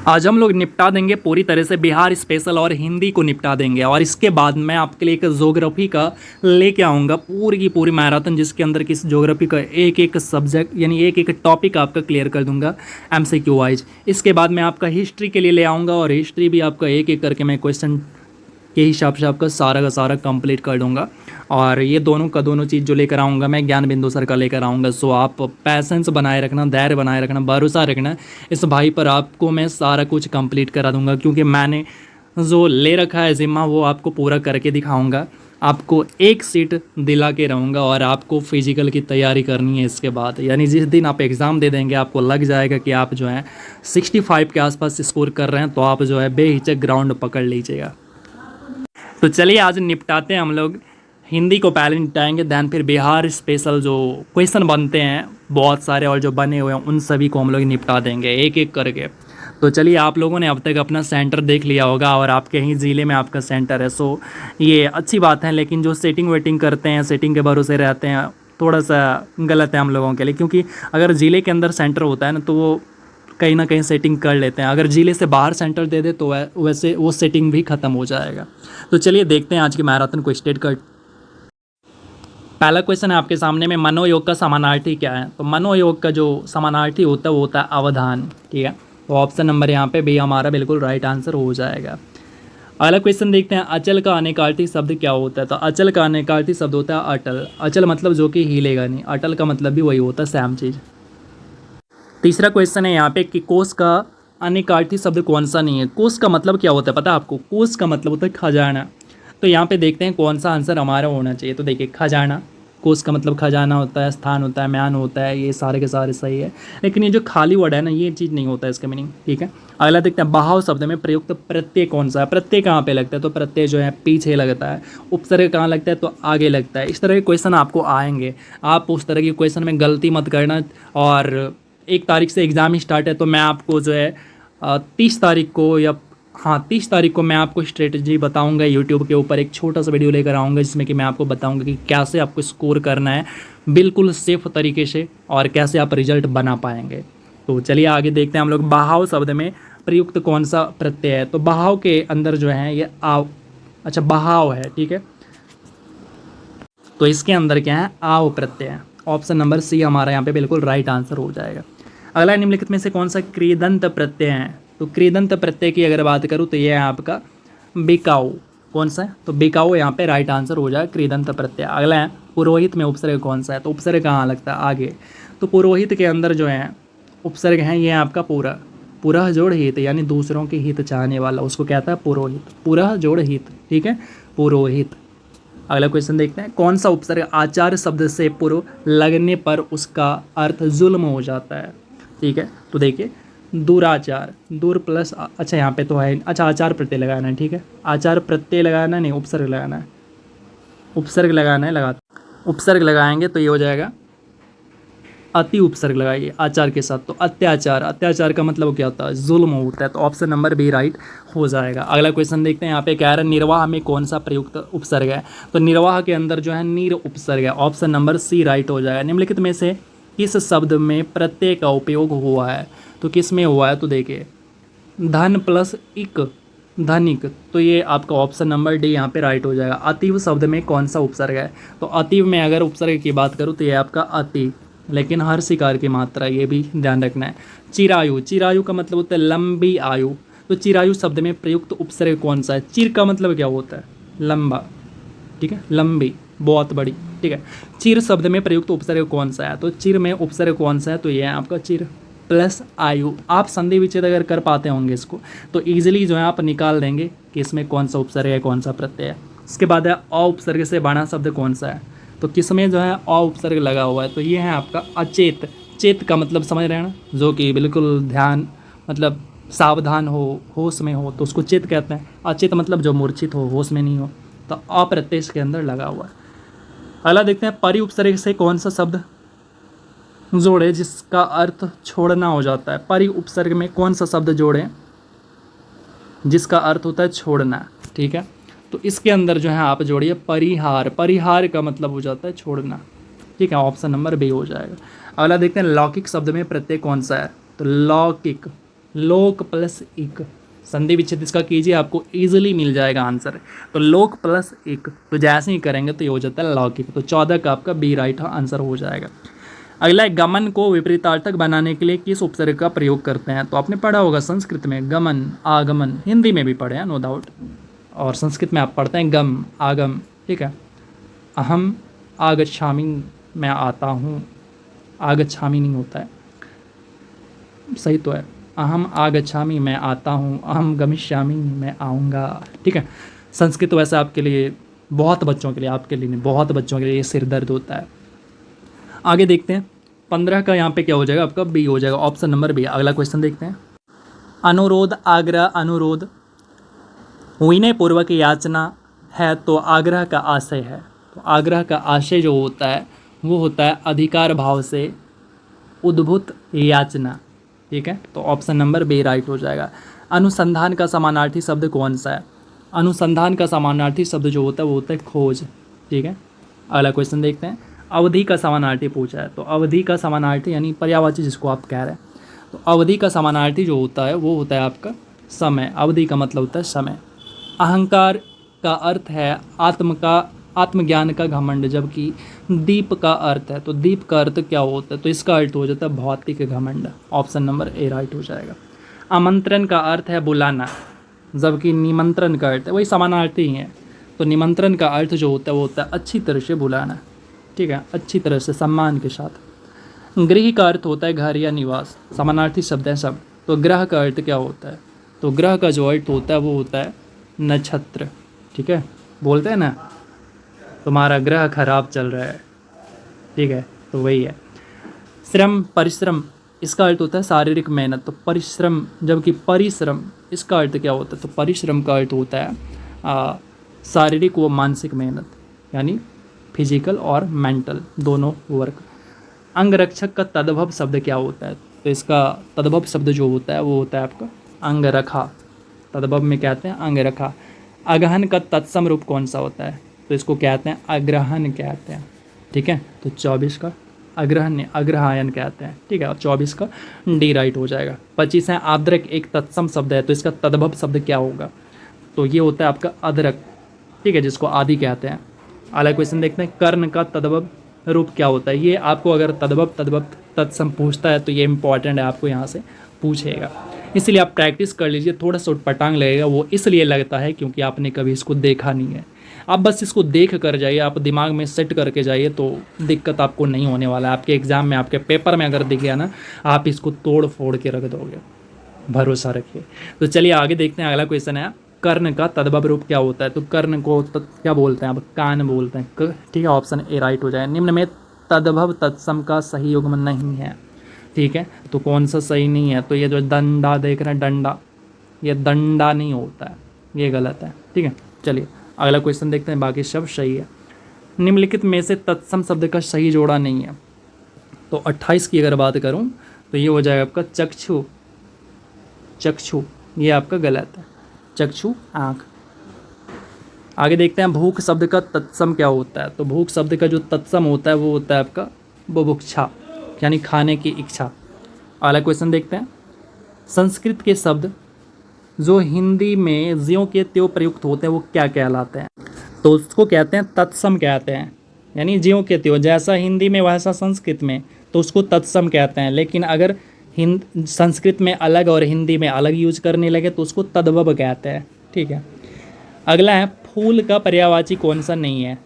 आज हम लोग निपटा देंगे पूरी तरह से बिहार स्पेशल और हिंदी को निपटा देंगे। और इसके बाद मैं आपके लिए एक ज्योग्राफी का लेके आऊँगा पूरी की पूरी मैराथन, जिसके अंदर किस ज्योग्राफी का एक एक सब्जेक्ट यानी एक एक टॉपिक आपका क्लियर कर दूंगा एमसीक्यू वाइज। इसके बाद मैं आपका हिस्ट्री के लिए ले आऊँगा और हिस्ट्री भी आपका एक एक करके मैं क्वेश्चन के हिसाब से आपका सारा का सारा कंप्लीट कर दूंगा। और ये दोनों का दोनों चीज़ जो लेकर आऊँगा मैं ज्ञान बिंदु सर का लेकर आऊँगा। सो आप पैसेंस बनाए रखना, धैर्य बनाए रखना, भरोसा रखना इस भाई पर। आपको मैं सारा कुछ कंप्लीट करा दूंगा, क्योंकि मैंने जो ले रखा है जिम्मा वो आपको पूरा करके दिखाऊंगा। आपको एक सीट दिला के रहूँगा और आपको फिजिकल की तैयारी करनी है इसके बाद। यानी जिस दिन आप एग्ज़ाम दे देंगे आपको लग जाएगा कि आप जो है 65 के आसपास स्कोर कर रहे हैं, तो आप जो है बेहिचक ग्राउंड पकड़ लीजिएगा। तो चलिए आज निपटाते हैं हम लोग हिंदी को, पहले निपटाएंगे, दैन फिर बिहार स्पेशल जो क्वेश्चन बनते हैं बहुत सारे और जो बने हुए हैं उन सभी को हम लोग निपटा देंगे एक एक करके। तो चलिए, आप लोगों ने अब तक अपना सेंटर देख लिया होगा और आपके ही ज़िले में आपका सेंटर है, सो ये अच्छी बात है। लेकिन जो सेटिंग वेटिंग करते हैं, सेटिंग के भरोसे रहते हैं, थोड़ा सा गलत है हम लोगों के लिए। क्योंकि अगर ज़िले के अंदर सेंटर होता है ना, तो वो कहीं ना कहीं सेटिंग कर लेते हैं। अगर ज़िले से बाहर सेंटर दे दे तो वैसे वो सेटिंग भी ख़त्म हो जाएगा। तो चलिए देखते हैं आज के मैराथन को स्टेट कर। पहला क्वेश्चन है आपके सामने में, मनोयोग का समानार्थी क्या है? तो मनोयोग का जो समानार्थी होता है वो होता है अवधान। ठीक है, तो ऑप्शन नंबर यहाँ पे भी हमारा बिल्कुल राइट आंसर हो जाएगा। अगला क्वेश्चन देखते हैं, अचल का अनेकार्थी शब्द क्या होता है? तो अचल का अनेकार्थी शब्द होता है अटल। अचल मतलब जो कि हिलेगा नहीं, अटल का मतलब भी वही होता है, सेम चीज़। तीसरा क्वेश्चन है यहाँ पे कि कोश का अनेकार्थी शब्द कौन सा नहीं है? कोश का मतलब क्या होता है पता है आपको? कोश का मतलब होता है खजाना। तो यहाँ पे देखते हैं कौन सा आंसर हमारा होना चाहिए। तो देखिए, खजाना, कोश का मतलब खजाना होता है, स्थान होता है, म्यान होता है, ये सारे के सारे सही है। लेकिन ये जो खाली वर्ड है ना, ये चीज़ नहीं होता है इसका मीनिंग। ठीक है, अगला देखते हैं, बहाव शब्द में प्रयुक्त प्रत्यय कौन सा है? प्रत्यय कहाँ पे लगता है? तो प्रत्यय जो है पीछे लगता है। उपसर्ग कहाँ लगता है? तो आगे लगता है। इस तरह के क्वेश्चन आपको आएंगे, आप उस तरह के क्वेश्चन में गलती मत करना। और 1 तारीख से एग्ज़ाम स्टार्ट है, तो मैं आपको जो है 30 तारीख को या 30 तारीख को मैं आपको स्ट्रेटजी बताऊंगा। यूट्यूब के ऊपर एक छोटा सा वीडियो लेकर आऊँगा, जिसमें कि मैं आपको बताऊंगा कि कैसे आपको स्कोर करना है बिल्कुल सेफ तरीके से और कैसे आप रिजल्ट बना पाएंगे। तो चलिए आगे देखते हैं हम लोग, बहाव शब्द में प्रयुक्त कौन सा प्रत्यय है? तो बहाव के अंदर जो है ये बहाव है। ठीक है, तो इसके अंदर क्या है? आव प्रत्यय है। ऑप्शन नंबर सी हमारा यहाँ पे बिल्कुल राइट आंसर हो जाएगा। अगला निम्नलिखित में से कौन सा क्रीदंत प्रत्यय है? तो क्रीदंत प्रत्यय की अगर बात करूँ तो ये है आपका बिकाऊ। कौन सा है? तो बिकाऊ यहाँ पे राइट आंसर हो जाएगा, क्रीदंत प्रत्यय। अगला है, पुरोहित में उपसर्ग कौन सा है? तो उपसर्ग कहाँ लगता है? आगे। तो पुरोहित के अंदर जो है उपसर्ग है ये आपका पूरा, पूरा जोड़ हित, यानी दूसरों के हित चाहने वाला, उसको कहता है पुरोहित। पूरा जोड़ हित, ठीक है, पुरोहित। अगला क्वेश्चन देखते हैं, कौन सा उपसर्ग आचार शब्द से पूर्व लगने पर उसका अर्थ जुल्म हो जाता है? ठीक है, तो देखिए, दुराचार, दूर प्लस यहाँ पे तो है, आचार प्रत्यय लगाना है। ठीक है, आचार प्रत्यय लगाना नहीं, उपसर्ग लगाना है, उपसर्ग लगाना है, उपसर्ग लगाएंगे तो ये हो जाएगा अति उपसर्ग लगाइए आचार के साथ, तो अत्याचार। अत्याचार का मतलब क्या होता है? जुल्म होता है। तो ऑप्शन नंबर बी राइट हो जाएगा। अगला क्वेश्चन देखते हैं, यहाँ पे कह रहा है निर्वाह में कौन सा प्रयुक्त उपसर्ग है? तो निर्वाह के अंदर जो है नीर उपसर्ग है। ऑप्शन नंबर सी राइट हो जाएगा। निम्नलिखित में से किस शब्द में प्रत्यय का उपयोग हुआ है? तो किस में हुआ है? तो देखिए, धन प्लस इक, धनिक, तो ये आपका ऑप्शन नंबर डी यहाँ पे राइट हो जाएगा। अतीव शब्द में कौन सा उपसर्ग है? तो अतीव में अगर उपसर्ग की बात करूँ तो ये आपका अति, लेकिन हर शिकार की मात्रा, ये भी ध्यान रखना है। चिरायु, चिरायु का मतलब होता है लंबी आयु। तो चिरायु शब्द में प्रयुक्त उपसर्ग कौन सा है? चिर का मतलब क्या होता है? लंबा, ठीक है, लंबी, बहुत बड़ी। ठीक है, चिर शब्द में प्रयुक्त उपसर्ग कौन सा है? तो चिर में उपसर्ग कौन सा है? तो ये है आपका चिर प्लस आयु। आप संधि विच्छेद अगर कर पाते होंगे इसको, तो ईजिली जो है आप निकाल देंगे कि इसमें कौन सा उपसर्ग है, कौन सा प्रत्यय है। इसके बाद है अ उपसर्ग से बना शब्द कौन सा है? तो किसमें जो है अ उपसर्ग लगा हुआ है? तो ये है आपका अचेत। चेत का मतलब समझ रहे हैं ना, जो कि बिल्कुल ध्यान, मतलब सावधान हो, होश में हो, तो उसको चेत कहते हैं। अचेत मतलब जो मूर्छित हो, होश में नहीं हो, तो अप्रत्यय के अंदर लगा हुआ है। अगला देखते हैं, परि उपसर्ग से कौन सा शब्द जोड़े जिसका अर्थ छोड़ना हो जाता है? परि उपसर्ग में कौन सा शब्द जोड़े जिसका अर्थ होता है छोड़ना? ठीक है, तो इसके अंदर जो है आप जोड़िए परिहार। परिहार का मतलब हो जाता है छोड़ना। ठीक है, ऑप्शन नंबर बी हो जाएगा। अगला देखते हैं, लौकिक शब्द में प्रत्यय कौन सा है? तो लौकिक, लोक प्लस इक, संधि विच्छेद इसका कीजिए, आपको इजीली मिल जाएगा आंसर। तो लोक प्लस इक, तो जैसे ही करेंगे तो ये हो जाता है लौकिक। तो 14 का आपका बी राइट आंसर हो जाएगा। अगला है, गमन को विपरीतार्थक बनाने के लिए किस उपसर्ग का प्रयोग करते हैं? तो आपने पढ़ा होगा संस्कृत में गमन, आगमन, हिंदी में भी पढ़े हैं नो डाउट, और संस्कृत में आप पढ़ते हैं गम, आगम, ठीक है। अहम आगच्छामि, मैं आता हूँ, आगच्छामि नहीं होता है, सही तो है, अहम आगच्छामि, मैं आता हूँ, अहम गमिष्यामि, मैं आऊँगा, ठीक है। संस्कृत वैसे आपके लिए, बहुत बच्चों के लिए, आपके लिए नहीं, बहुत बच्चों के लिए ये सिर दर्द होता है। आगे देखते हैं 15 का यहाँ पे क्या हो जाएगा आपका, बी हो जाएगा, ऑप्शन नंबर बी। अगला क्वेश्चन देखते हैं, अनुरोध, आग्रह, अनुरोध विनय पूर्वक याचना है तो आग्रह का आशय है। तो आग्रह का आशय जो होता है वो होता है अधिकार भाव से उद्भूत याचना, ठीक है। तो ऑप्शन नंबर बी राइट हो जाएगा। अनुसंधान का समानार्थी शब्द कौन सा है? अनुसंधान का समानार्थी शब्द जो होता है वो होता है खोज, ठीक है। अगला क्वेश्चन देखते हैं, अवधि का समानार्थी पूछा है। तो अवधि का समानार्थी यानी पर्यायवाची जिसको आप कह रहे हैं, तो अवधि का समानार्थी जो होता है वो होता है आपका समय। अवधि का मतलब होता है समय। अहंकार का अर्थ है आत्मज्ञान का घमंड, जबकि दीप का अर्थ है, तो दीप का अर्थ क्या होता है? तो इसका अर्थ हो जाता है भौतिक घमंड। ऑप्शन नंबर ए राइट हो जाएगा। आमंत्रण का अर्थ है बुलाना, जबकि निमंत्रण का अर्थ है, वही समानार्थी ही है। तो निमंत्रण का अर्थ जो होता है वो होता है अच्छी तरह से बुलाना, ठीक है, अच्छी तरह से, सम्मान के साथ। गृह का अर्थ होता है घर या निवास, समानार्थी शब्द है सब। तो ग्रह का अर्थ क्या होता है? तो ग्रह का जो अर्थ होता है वो होता है नक्षत्र, ठीक है। बोलते हैं ना तुम्हारा ग्रह खराब चल रहा है, ठीक है, तो वही है। श्रम, परिश्रम, इसका अर्थ होता है शारीरिक मेहनत। तो परिश्रम, जबकि परिश्रम इसका अर्थ क्या होता है? तो परिश्रम का अर्थ होता है शारीरिक व मानसिक मेहनत, यानी फिजिकल और मेंटल दोनों वर्क। अंगरक्षक का तद्भव शब्द क्या होता है? तो इसका तद्भव शब्द जो होता है वो होता है आपका अंगरखा। तद्भव में कहते हैं अंगरखा। अगहन का तत्सम रूप कौन सा होता है? तो इसको कहते हैं अग्रहण कहते हैं, ठीक है। तो 24 का अग्रहण, अग्रहायन कहते हैं, ठीक है। और 24 का डी राइट हो जाएगा। 25 है, आद्रक एक तत्सम शब्द है, तो इसका तद्भव शब्द क्या होगा? तो ये होता है आपका अदरक, ठीक है, जिसको आदि कहते हैं। अगला क्वेश्चन देखते हैं, कर्ण का तद्भव रूप क्या होता है? ये आपको अगर तद्भव तत्सम पूछता है तो ये इंपॉर्टेंट है, आपको यहाँ से पूछेगा, इसलिए आप प्रैक्टिस कर लीजिए। थोड़ा सा उटपटांग लगेगा, वो इसलिए लगता है क्योंकि आपने कभी इसको देखा नहीं है। आप बस इसको देख कर जाइए, आप दिमाग में सेट करके जाइए, तो दिक्कत आपको नहीं होने वाला है। आपके एग्ज़ाम में, आपके पेपर में अगर दिख गया ना, आप इसको तोड़ फोड़ के रख दोगे, भरोसा रखिए। तो चलिए आगे देखते हैं। अगला क्वेश्चन है, कर्ण का तद्भव रूप क्या होता है? तो कर्ण को क्या बोलते हैं? अब कान बोलते हैं, ठीक है। ऑप्शन ए राइट हो जाए। निम्न में तद्भव तत्सम का सही युग्म नहीं है, ठीक है। तो कौन सा सही नहीं है? तो ये जो डंडा देख रहे हैं, डंडा, ये डंडा नहीं होता है, ये गलत है, ठीक है। चलिए अगला क्वेश्चन देखते हैं, बाकी सब सही है। निम्नलिखित में से तत्सम शब्द का सही जोड़ा नहीं है। तो 28 की अगर बात करूं तो ये हो जाएगा आपका चक्षु। चक्षु ये आपका गलत है, चक्षु आँख। आगे देखते हैं, भूख शब्द का तत्सम क्या होता है? तो भूख शब्द का जो तत्सम होता है वो होता है आपका बुभुक्षा, यानी खाने की इच्छा। अगला क्वेश्चन देखते हैं, संस्कृत के शब्द जो हिंदी में ज्यों के त्यों प्रयुक्त होते हैं वो क्या कहलाते हैं? तो उसको कहते हैं तत्सम कहते हैं, यानी ज्यों के त्यों, जैसा हिंदी में वैसा संस्कृत में, तो उसको तत्सम कहते हैं। लेकिन अगर संस्कृत में अलग और हिंदी में अलग यूज करने लगे तो उसको तद्भव कहते हैं, ठीक है। अगला है, फूल का पर्यायवाची कौन सा नहीं है?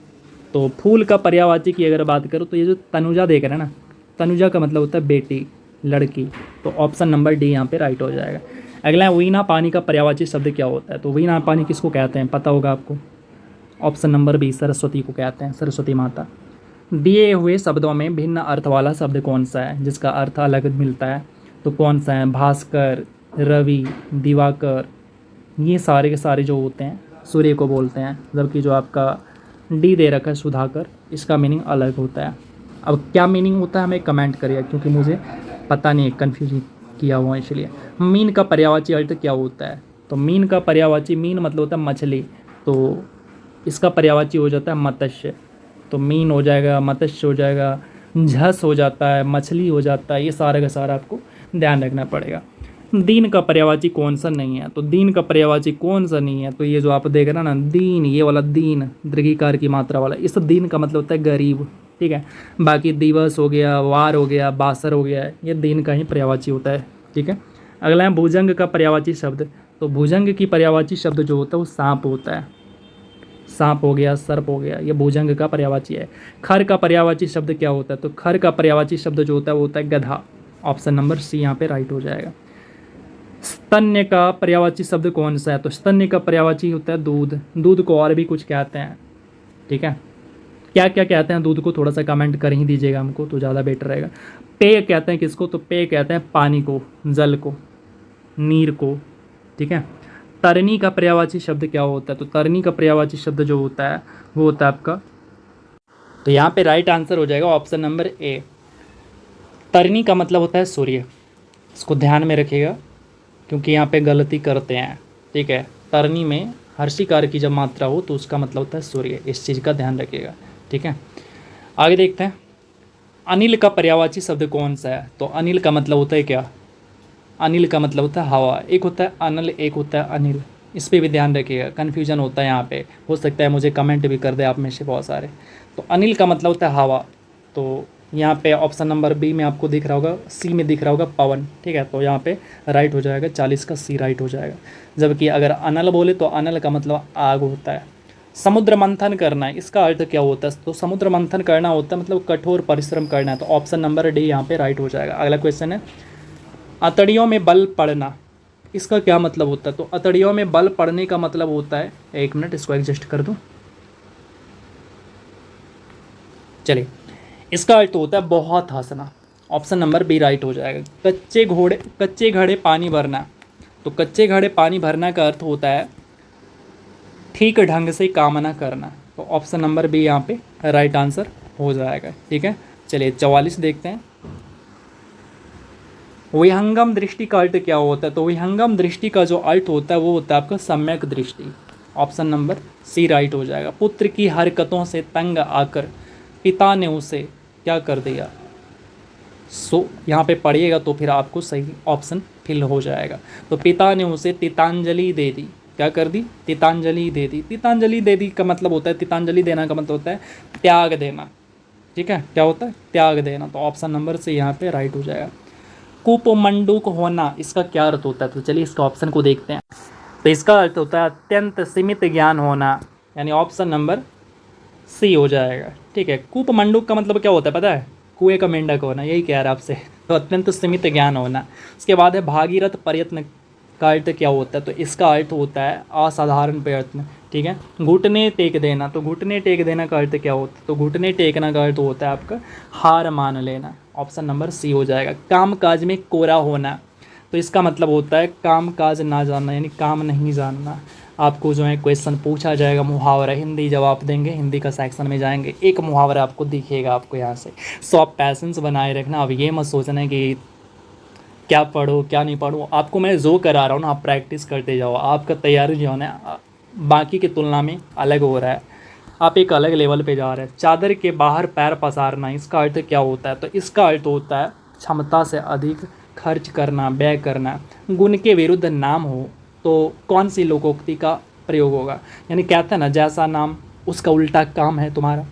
तो फूल का पर्यायवाची की अगर बात करूँ तो ये जो तनुजा देख रहे हैं ना, तनुजा का मतलब होता है बेटी, लड़की। तो ऑप्शन नंबर डी यहाँ पे राइट हो जाएगा। अगला है, वीणा पानी का पर्यायवाची शब्द क्या होता है? तो वीणा पानी किसको कहते हैं, पता होगा आपको। ऑप्शन नंबर बी सरस्वती को कहते हैं, सरस्वती माता। दिए हुए शब्दों में भिन्न अर्थ वाला शब्द कौन सा है जिसका अर्थ अलग मिलता है? तो कौन सा है? भास्कर, रवि, दिवाकर, ये सारे के सारे जो होते हैं सूर्य को बोलते हैं। जबकि जो आपका डी दे रखा है सुधाकर, इसका मीनिंग अलग होता है। अब क्या मीनिंग होता है हमें कमेंट करिए, क्योंकि मुझे पता नहीं है, कन्फ्यूज किया हुआ है इसलिए। मीन का पर्यायवाची अर्थ क्या होता है? तो मीन का पर्यायवाची, मीन मतलब होता है मछली, तो इसका पर्यायवाची हो जाता है मत्स्य। तो मीन हो जाएगा, मत्स्य हो जाएगा, झस हो जाता है, मछली हो जाता है, ये सारा का सारा आपको ध्यान रखना पड़ेगा। दीन का पर्यायवाची कौन सा नहीं है? तो दीन का पर्यायवाची कौन सा नहीं है? तो ये जो आप देख रहे हैं ना दीन, ये वाला दीन दीर्घिकार की मात्रा वाला, इस दीन का मतलब होता है गरीब, ठीक है। बाकी दिवस हो गया, वार हो गया, बासर हो गया, ये दीन का ही पर्यायवाची होता है, ठीक है। अगला है भुजंग का पर्यायवाची शब्द। तो भुजंग की पर्यायवाची शब्द जो होता है वो सांप होता है। सांप हो गया, सर्प हो गया, ये भुजंग का पर्यायवाची है। खर का पर्यायवाची शब्द क्या होता है? तो खर का पर्यायवाची शब्द जो होता है वो होता है गधा। ऑप्शन नंबर सी यहाँ पे राइट हो जाएगा। स्तन्य का पर्यायवाची शब्द कौन सा है? तो स्तन्य का पर्यायवाची होता है दूध। दूध को और भी कुछ कहते हैं, ठीक है। क्या क्या कहते हैं दूध को, थोड़ा सा कमेंट कर ही दीजिएगा हमको तो ज़्यादा बेटर रहेगा। पेय कहते हैं किसको? तो पेय कहते हैं पानी को, जल को, नीर को, ठीक है। तरनी का पर्यायवाची शब्द क्या होता है? तो तरनी का पर्यायवाची शब्द जो होता है वो होता है आपका, तो यहाँ पे राइट आंसर हो जाएगा ऑप्शन नंबर ए। तरनी का मतलब होता है सूर्य, इसको ध्यान में रखिएगा क्योंकि यहाँ पे गलती करते हैं, ठीक है। तरनी में हर्षिकार की जब मात्रा हो तो उसका मतलब होता है सूर्य, इस चीज़ का ध्यान रखिएगा, ठीक है। आगे देखते हैं अनिल का पर्यायवाची शब्द कौन सा है? तो अनिल का मतलब होता है क्या? अनिल का मतलब होता है हवा। एक होता है अनल, एक होता है अनिल, इस पर भी ध्यान रखिएगा, कन्फ्यूजन होता है यहाँ पे, हो सकता है मुझे कमेंट भी कर दे आप में से बहुत सारे। तो अनिल का मतलब होता है हवा, तो यहाँ पे ऑप्शन नंबर बी में आपको दिख रहा होगा, सी में दिख रहा होगा पवन, ठीक है। तो यहाँ पे राइट हो जाएगा, 40 का सी राइट हो जाएगा। जबकि अगर अनल बोले तो अनल का मतलब आग होता है। समुद्र मंथन करना है, इसका अर्थ क्या होता है? तो समुद्र मंथन करना होता है मतलब कठोर परिश्रम करना है, तो ऑप्शन नंबर डी यहाँ पे राइट हो जाएगा। अगला क्वेश्चन है अतड़ियों में बल पड़ना, इसका क्या मतलब होता है? तो अतड़ियों में बल पड़ने का मतलब होता है, एक मिनट इसको एडजस्ट कर दूँ, चलिए, इसका अर्थ होता है बहुत हंसना। ऑप्शन नंबर बी राइट हो जाएगा। कच्चे घड़े पानी भरना, तो कच्चे घड़े पानी भरना का अर्थ होता है ठीक ढंग से काम न करना, तो ऑप्शन नंबर बी यहाँ पे राइट आंसर हो जाएगा, ठीक है। चलिए 44 देखते हैं। विहंगम दृष्टि का अर्थ क्या होता है? तो विहंगम दृष्टि का जो अर्थ होता है वो होता है आपका सम्यक दृष्टि, ऑप्शन नंबर सी राइट हो जाएगा। पुत्र की हरकतों से तंग आकर पिता ने उसे क्या कर दिया? सो यहाँ पे पढ़िएगा तो फिर आपको सही ऑप्शन फिल हो जाएगा। तो पिता ने उसे तितांजलि दे दी, क्या कर दी? तितांजलि दे दी। तितांजलि दे दी का मतलब होता है, तितांजलि देना का मतलब होता है त्याग देना, ठीक है। क्या होता है? त्याग देना, तो ऑप्शन नंबर से यहाँ पे राइट हो जाएगा। कुपमंडूक होना, इसका क्या अर्थ होता है? तो चलिए इसका ऑप्शन को देखते हैं। तो इसका अर्थ होता है अत्यंत सीमित ज्ञान होना, यानी ऑप्शन नंबर सी हो जाएगा, ठीक है। कूपमंडूक का मतलब क्या होता है पता है? कुएं का मेंढक होना, यही कह रहा है आपसे। तो अत्यंत सीमित ज्ञान होना। उसके बाद है भागीरथ प्रयत्न का अर्थ क्या होता है? तो इसका अर्थ होता है असाधारण प्रयत्न, ठीक है। घुटने टेक देना, तो घुटने टेक देना का अर्थ क्या होता है? तो घुटने टेकना का अर्थ होता है आपका हार मान लेना, ऑप्शन नंबर सी हो जाएगा। काम काज में कोरा होना, तो इसका मतलब होता है काम काज ना जानना, यानी काम नहीं जानना। आपको जो है क्वेश्चन पूछा जाएगा मुहावरा, हिंदी जवाब देंगे, हिंदी का सेक्शन में जाएंगे, एक मुहावरा आपको दिखेगा आपको यहाँ से। सो आप पैसेंस बनाए रखना। अब ये मत सोचना है कि क्या पढ़ो क्या नहीं पढ़ो, आपको मैं जो करा रहा हूँ ना आप प्रैक्टिस करते जाओ। आपका तैयारी जो है ना बाकी की तुलना में अलग हो रहा है, आप एक अलग लेवल पे जा रहे हैं। चादर के बाहर पैर पसारना, इसका अर्थ क्या होता है? तो इसका अर्थ होता है क्षमता से अधिक खर्च करना, व्यय करना। गुण के विरुद्ध नाम हो तो कौन सी लोकोक्ति का प्रयोग होगा? यानी कहते हैं ना जैसा नाम उसका उल्टा काम है तुम्हारा,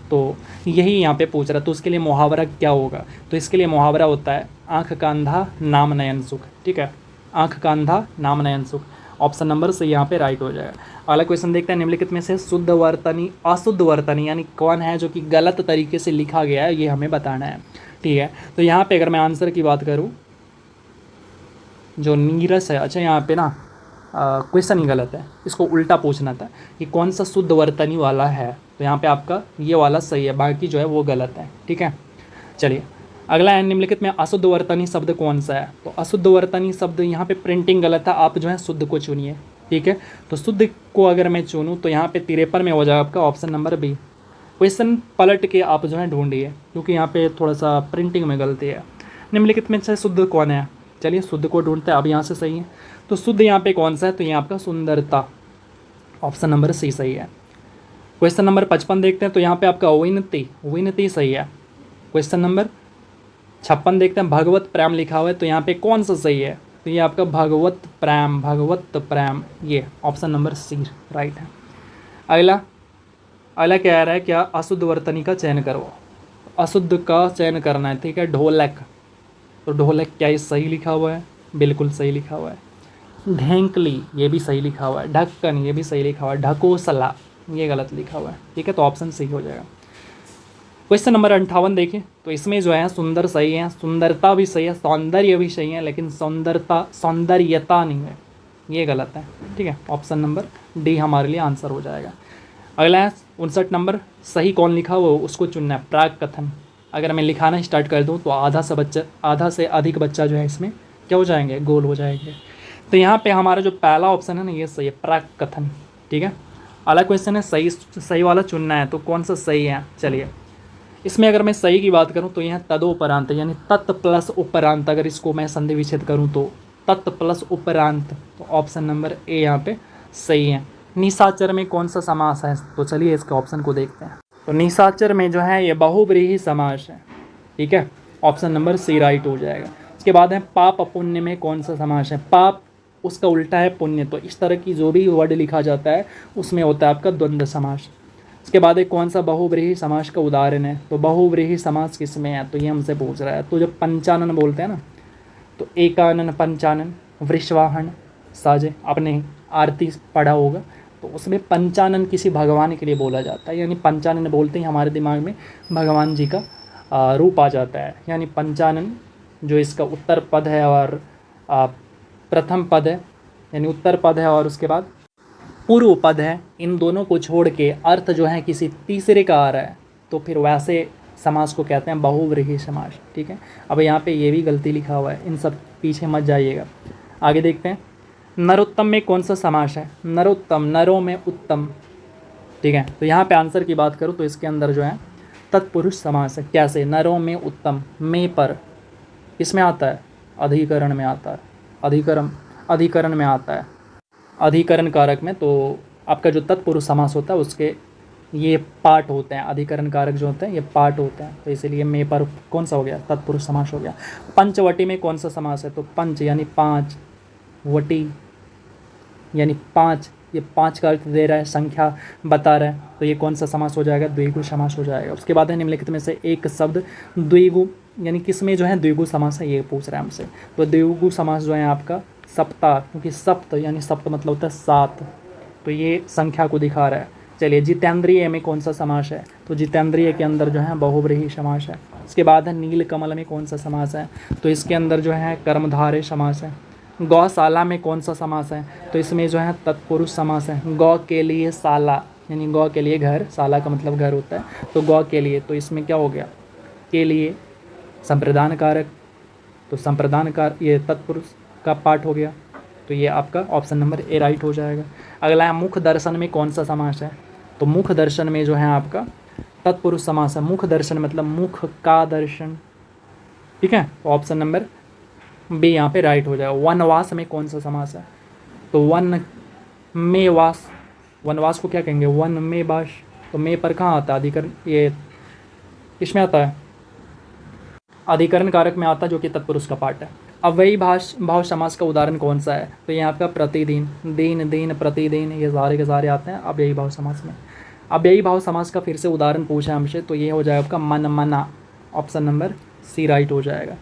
तो यही यहाँ पे पूछ रहा। तो उसके लिए मुहावरा क्या होगा? तो इसके लिए मुहावरा होता है आँख का अंधा नाम नयन सुख, ठीक है। आँख का अंधा नाम नयन सुख, ऑप्शन नंबर से यहाँ पे राइट हो जाएगा। अगला क्वेश्चन देखते हैं। निम्नलिखित में से शुद्ध वर्तनी अशुद्ध वर्तनी यानी कौन है जो कि गलत तरीके से लिखा गया है, ये हमें बताना है, ठीक है। तो यहाँ पे अगर मैं आंसर की बात करूँ, जो नीरस है, अच्छा यहाँ पे ना क्वेश्चन ही गलत है, इसको उल्टा पूछना था कि कौन सा शुद्ध वर्तनी वाला है। तो यहाँ पे आपका ये वाला सही है, बाकी जो है वो गलत है, ठीक है। चलिए अगला है निम्नलिखित में अशुद्ध वर्तनी शब्द कौन सा है? तो अशुद्ध वर्तनी शब्द यहाँ पे प्रिंटिंग गलत है, आप जो है शुद्ध को चुनिए, ठीक है। तो शुद्ध को अगर मैं चुनूँ तो यहाँ पे 53 में हो जाएगा आपका ऑप्शन नंबर बी। क्वेश्चन पलट के आप जो है ढूंढिए क्योंकि यहाँ पे थोड़ा सा प्रिंटिंग में गलती है। निम्नलिखित में से शुद्ध कौन है? चलिए शुद्ध को ढूंढते हैं, अब यहाँ से सही है। तो शुद्ध यहाँ पे कौन सा है? तो ये आपका सुंदरता, ऑप्शन नंबर सी सही है। क्वेश्चन नंबर 55 देखते हैं। तो यहाँ पे आपका विनती सही है। क्वेश्चन नंबर 56 देखते हैं। भगवत प्रेम लिखा हुआ है, तो यहाँ पे कौन सा सही है? तो ये आपका भगवत प्रेम, भगवत प्रेम, ये ऑप्शन नंबर सी राइट है। अगला अगला क्या आ रहा है, क्या अशुद्ध वर्तनी का चयन करो। अशुद्ध का चयन करना है, ठीक है। ढोलक, तो ढोलक क्या ये सही लिखा हुआ है, बिल्कुल सही लिखा हुआ है। ढेंकली ये भी सही लिखा हुआ है। ढक्कन ये भी सही लिखा हुआ है। ढकोसला ये गलत लिखा हुआ है, ठीक है। तो ऑप्शन सही हो जाएगा। क्वेश्चन नंबर 58 देखिए, तो इसमें जो है सुंदर सही है, सुंदरता भी सही है, सौंदर्य भी सही है, लेकिन सौंदर्यता नहीं है, ये गलत है, ठीक है। ऑप्शन नंबर डी हमारे लिए आंसर हो जाएगा। अगला है 59 नंबर, सही कौन लिखा हुआ उसको चुनना है। प्राक कथन, अगर मैं लिखाना स्टार्ट कर दूं तो आधा से अधिक बच्चा जो है इसमें क्या हो जाएंगे, गोल हो जाएंगे। तो यहाँ पे हमारा जो पहला ऑप्शन है ना, ये सही है, प्राक कथन, ठीक है। अगला क्वेश्चन है सही वाला चुनना है, तो कौन सा सही है। चलिए, इसमें अगर मैं सही की बात करूं तो यह तदोपरांत, यानी तत् प्लस उपरांत, अगर इसको मैं संधि विच्छेद करूं तो तत् प्लस उपरांत, तो ऑप्शन नंबर ए यहाँ पे सही है। निशाचर में कौन सा समास है, तो चलिए इसके ऑप्शन को देखते हैं। तो निशाचर में जो है ये बहुव्रीहि समास है, ठीक है। ऑप्शन नंबर सी राइट हो जाएगा। इसके बाद है पाप पुण्य में कौन सा समास है। पाप उसका उल्टा है पुण्य, तो इस तरह की जो भी वर्ड लिखा जाता है उसमें होता है आपका द्वंद्व समास। इसके बाद एक कौन सा बहुव्रीहि समास का उदाहरण है, तो बहुव्रीहि समास किस में है, तो ये हमसे पूछ रहा है। तो जब पंचानन बोलते हैं ना, तो एकानन पंचानन वृषवाहन साजे, आपने आरती पढ़ा होगा, तो उसमें पंचानन किसी भगवान के लिए बोला जाता है, यानी पंचानन बोलते ही हमारे दिमाग में भगवान जी का रूप आ जाता है। यानी पंचानन जो इसका उत्तर पद है और प्रथम पद है, यानी उत्तर पद है और उसके बाद पूर्व पद है, इन दोनों को छोड़ के अर्थ जो है किसी तीसरे का आ रहा है, तो फिर वैसे समास को कहते हैं बहुव्रीहि समास, ठीक है। अब यहाँ पे ये भी गलती लिखा हुआ है, इन सब पीछे मत जाइएगा। आगे देखते हैं, नरोत्तम में कौन सा समास है। नरोत्तम, नरों में उत्तम, ठीक है। तो यहाँ पे आंसर की बात करूँ तो इसके अंदर जो है तत्पुरुष समास है। कैसे, नरों में उत्तम, में पर इसमें आता है, अधिकरण में आता है, अधिकरण में आता है, अधिकरण कारक में। तो आपका जो तत्पुरुष समास होता है उसके ये पार्ट होते हैं, अधिकरण कारक जो होते हैं ये पार्ट होते हैं, तो इसीलिए में पर कौन सा हो गया, तत्पुरुष समास हो गया। पंचवटी में कौन सा समास है, तो पंच यानी पाँच, वटी यानी पाँच, ये पाँच का अर्थ दे रहा है, संख्या बता रहा है, तो ये कौन सा समास हो जाएगा, द्विगु समास हो जाएगा। उसके बाद है निम्नलिखित में से एक शब्द द्विगु, यानी किस में जो है द्विगु समास है, ये पूछ रहा है हमसे। तो द्विगु समास जो है आपका सप्ताह, क्योंकि सप्त यानी सप्त मतलब होता है सात, तो ये संख्या को दिखा रहा है। चलिए, जितेंद्रिय में कौन सा समास है, तो जितेंद्रिय के अंदर जो है बहुव्रीहि समास है। इसके बाद है नीलकमल में कौन सा समास है, तो इसके अंदर जो है कर्मधारय समास है। गौशाला में कौन सा समास है, तो इसमें जो है तत्पुरुष समास है। गौ के लिए शाला, यानी गौ के लिए घर, शाला का मतलब घर होता है, तो गौ के लिए, तो इसमें क्या हो गया, के लिए संप्रदान कारक, तो संप्रदान कारक ये तत्पुरुष का पार्ट हो गया, तो ये आपका ऑप्शन नंबर ए राइट हो जाएगा। अगला है मुख दर्शन में कौन सा समास है, तो मुख दर्शन में जो है आपका तत्पुरुष समास है। मुख दर्शन मतलब मुख का दर्शन, ठीक है। तो ऑप्शन नंबर बी यहाँ पे राइट हो जाएगा। वनवास में कौन सा समास है, तो वन में वास, वनवास को क्या कहेंगे, वन में वास, तो में पर कहाँ आता है, अधिकरण, ये इसमें आता है, अधिकरण कारक में आता है, जो कि तत्पुरुष का पार्ट है। अव्ययी भाव समास का उदाहरण कौन सा है, तो ये आपका प्रतिदिन, दिन दिन प्रतिदिन, ये सारे के सारे आते हैं अव्ययी भाव समास में। अव्ययी भाव समास का फिर से उदाहरण पूछा हमसे, तो ये हो जाएगा आपका मन मना, ऑप्शन नंबर सी राइट हो जाएगा।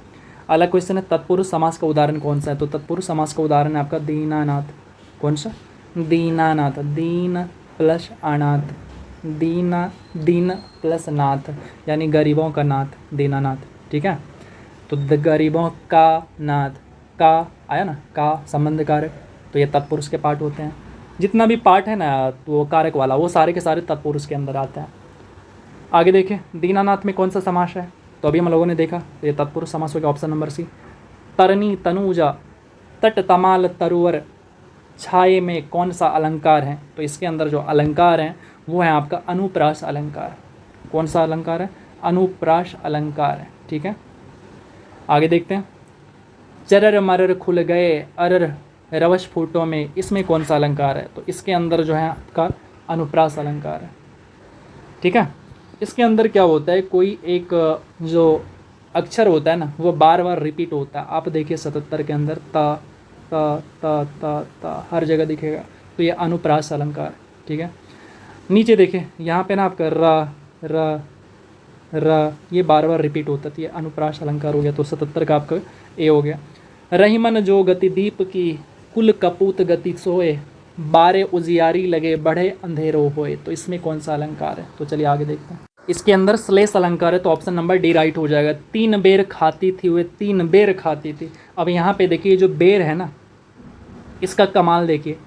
अलग क्वेश्चन है तत्पुरुष समास का उदाहरण कौन सा है, तो तत्पुरुष समास का उदाहरण है आपका दीनानाथ। कौन सा, दीनानाथ, दीन प्लस अनाथ, दीन प्लस नाथ, यानी गरीबों का नाथ, दीनानाथ, ठीक है। तो गरीबों का नाथ, का आया ना, का संबंध कारक, तो ये तत्पुरुष के पार्ट होते हैं। जितना भी पार्ट है ना तो वो कारक वाला, वो सारे के सारे तत्पुरुष के अंदर आते हैं। आगे देखें, दीनानाथ में कौन सा समास है, तो अभी हम लोगों ने देखा, तो ये तत्पुरुष समास हो गया, ऑप्शन नंबर सी। तरनी तनुजा तट तमाल तरुवर छाये में कौन सा अलंकार है, तो इसके अंदर जो अलंकार है वो है आपका अनुप्रास अलंकार। कौन सा अलंकार है, अनुप्रास अलंकार है, ठीक है। आगे देखते हैं, चरर मरर खुल गए अरर रवश फूटों में, इसमें कौन सा अलंकार है, तो इसके अंदर जो है आपका अनुप्रास अलंकार है, ठीक है। इसके अंदर क्या होता है, कोई एक जो अक्षर होता है ना वो बार बार रिपीट होता है। आप देखिए 77 के अंदर ता ता ता ता ता हर जगह दिखेगा, तो ये अनुप्रास अलंकार। ठीक है, नीचे देखें यहाँ पे ना आपका र र ये बार बार रिपीट होता है, तो ये अनुप्रास अलंकार हो गया। तो 77 का आपका ए हो गया। रहीमन जो गति दीप की, कुल कपूत गति सोए, बारे उजियारी लगे बढ़े अंधेरो होए। तो इसमें कौन सा अलंकार है? तो चलिए आगे देखते हैं। इसके अंदर श्लेष अलंकार है, तो ऑप्शन नंबर डी राइट हो जाएगा। 3 बेर खाती थी वे 3 बेर खाती थी। अब यहाँ पे देखिए जो बेर है ना, इसका कमाल देखिए,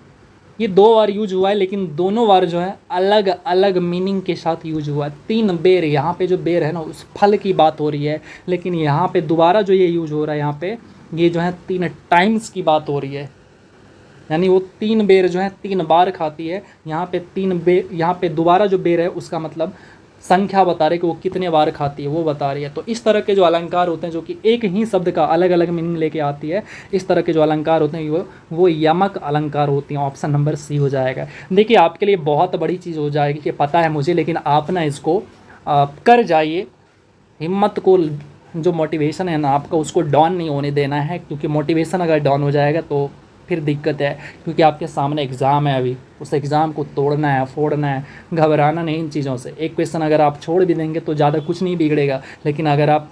ये 2 बार यूज हुआ है, लेकिन दोनों बार जो है अलग अलग मीनिंग के साथ यूज हुआ है। 3 बेर, यहाँ पे जो बेर है ना उस फल की बात हो रही है, लेकिन यहाँ पे दोबारा जो ये यूज हो रहा है यहाँ पे, ये जो है 3 टाइम्स की बात हो रही है। यानी वो 3 बेर जो है 3 बार खाती है। यहाँ पे 3 बेर, यहाँ पे दोबारा जो बेर है उसका मतलब संख्या बता रही है कि वो कितने बार खाती है, वो बता रही है। तो इस तरह के जो अलंकार होते हैं जो कि एक ही शब्द का अलग अलग मीनिंग लेके आती है, इस तरह के जो अलंकार होते हैं वो यमक अलंकार होती हैं। ऑप्शन नंबर सी हो जाएगा। देखिए आपके लिए बहुत बड़ी चीज़ हो जाएगी कि पता है मुझे, लेकिन आप ना इसको कर जाइए। हिम्मत को, जो मोटिवेशन है ना आपका, उसको डाउन नहीं होने देना है, क्योंकि मोटिवेशन अगर डाउन हो जाएगा तो फिर दिक्कत है। क्योंकि आपके सामने एग्ज़ाम है अभी, उस एग्ज़ाम को तोड़ना है, फोड़ना है, घबराना नहीं इन चीज़ों से। एक क्वेश्चन अगर आप छोड़ भी देंगे तो ज़्यादा कुछ नहीं बिगड़ेगा, लेकिन अगर आप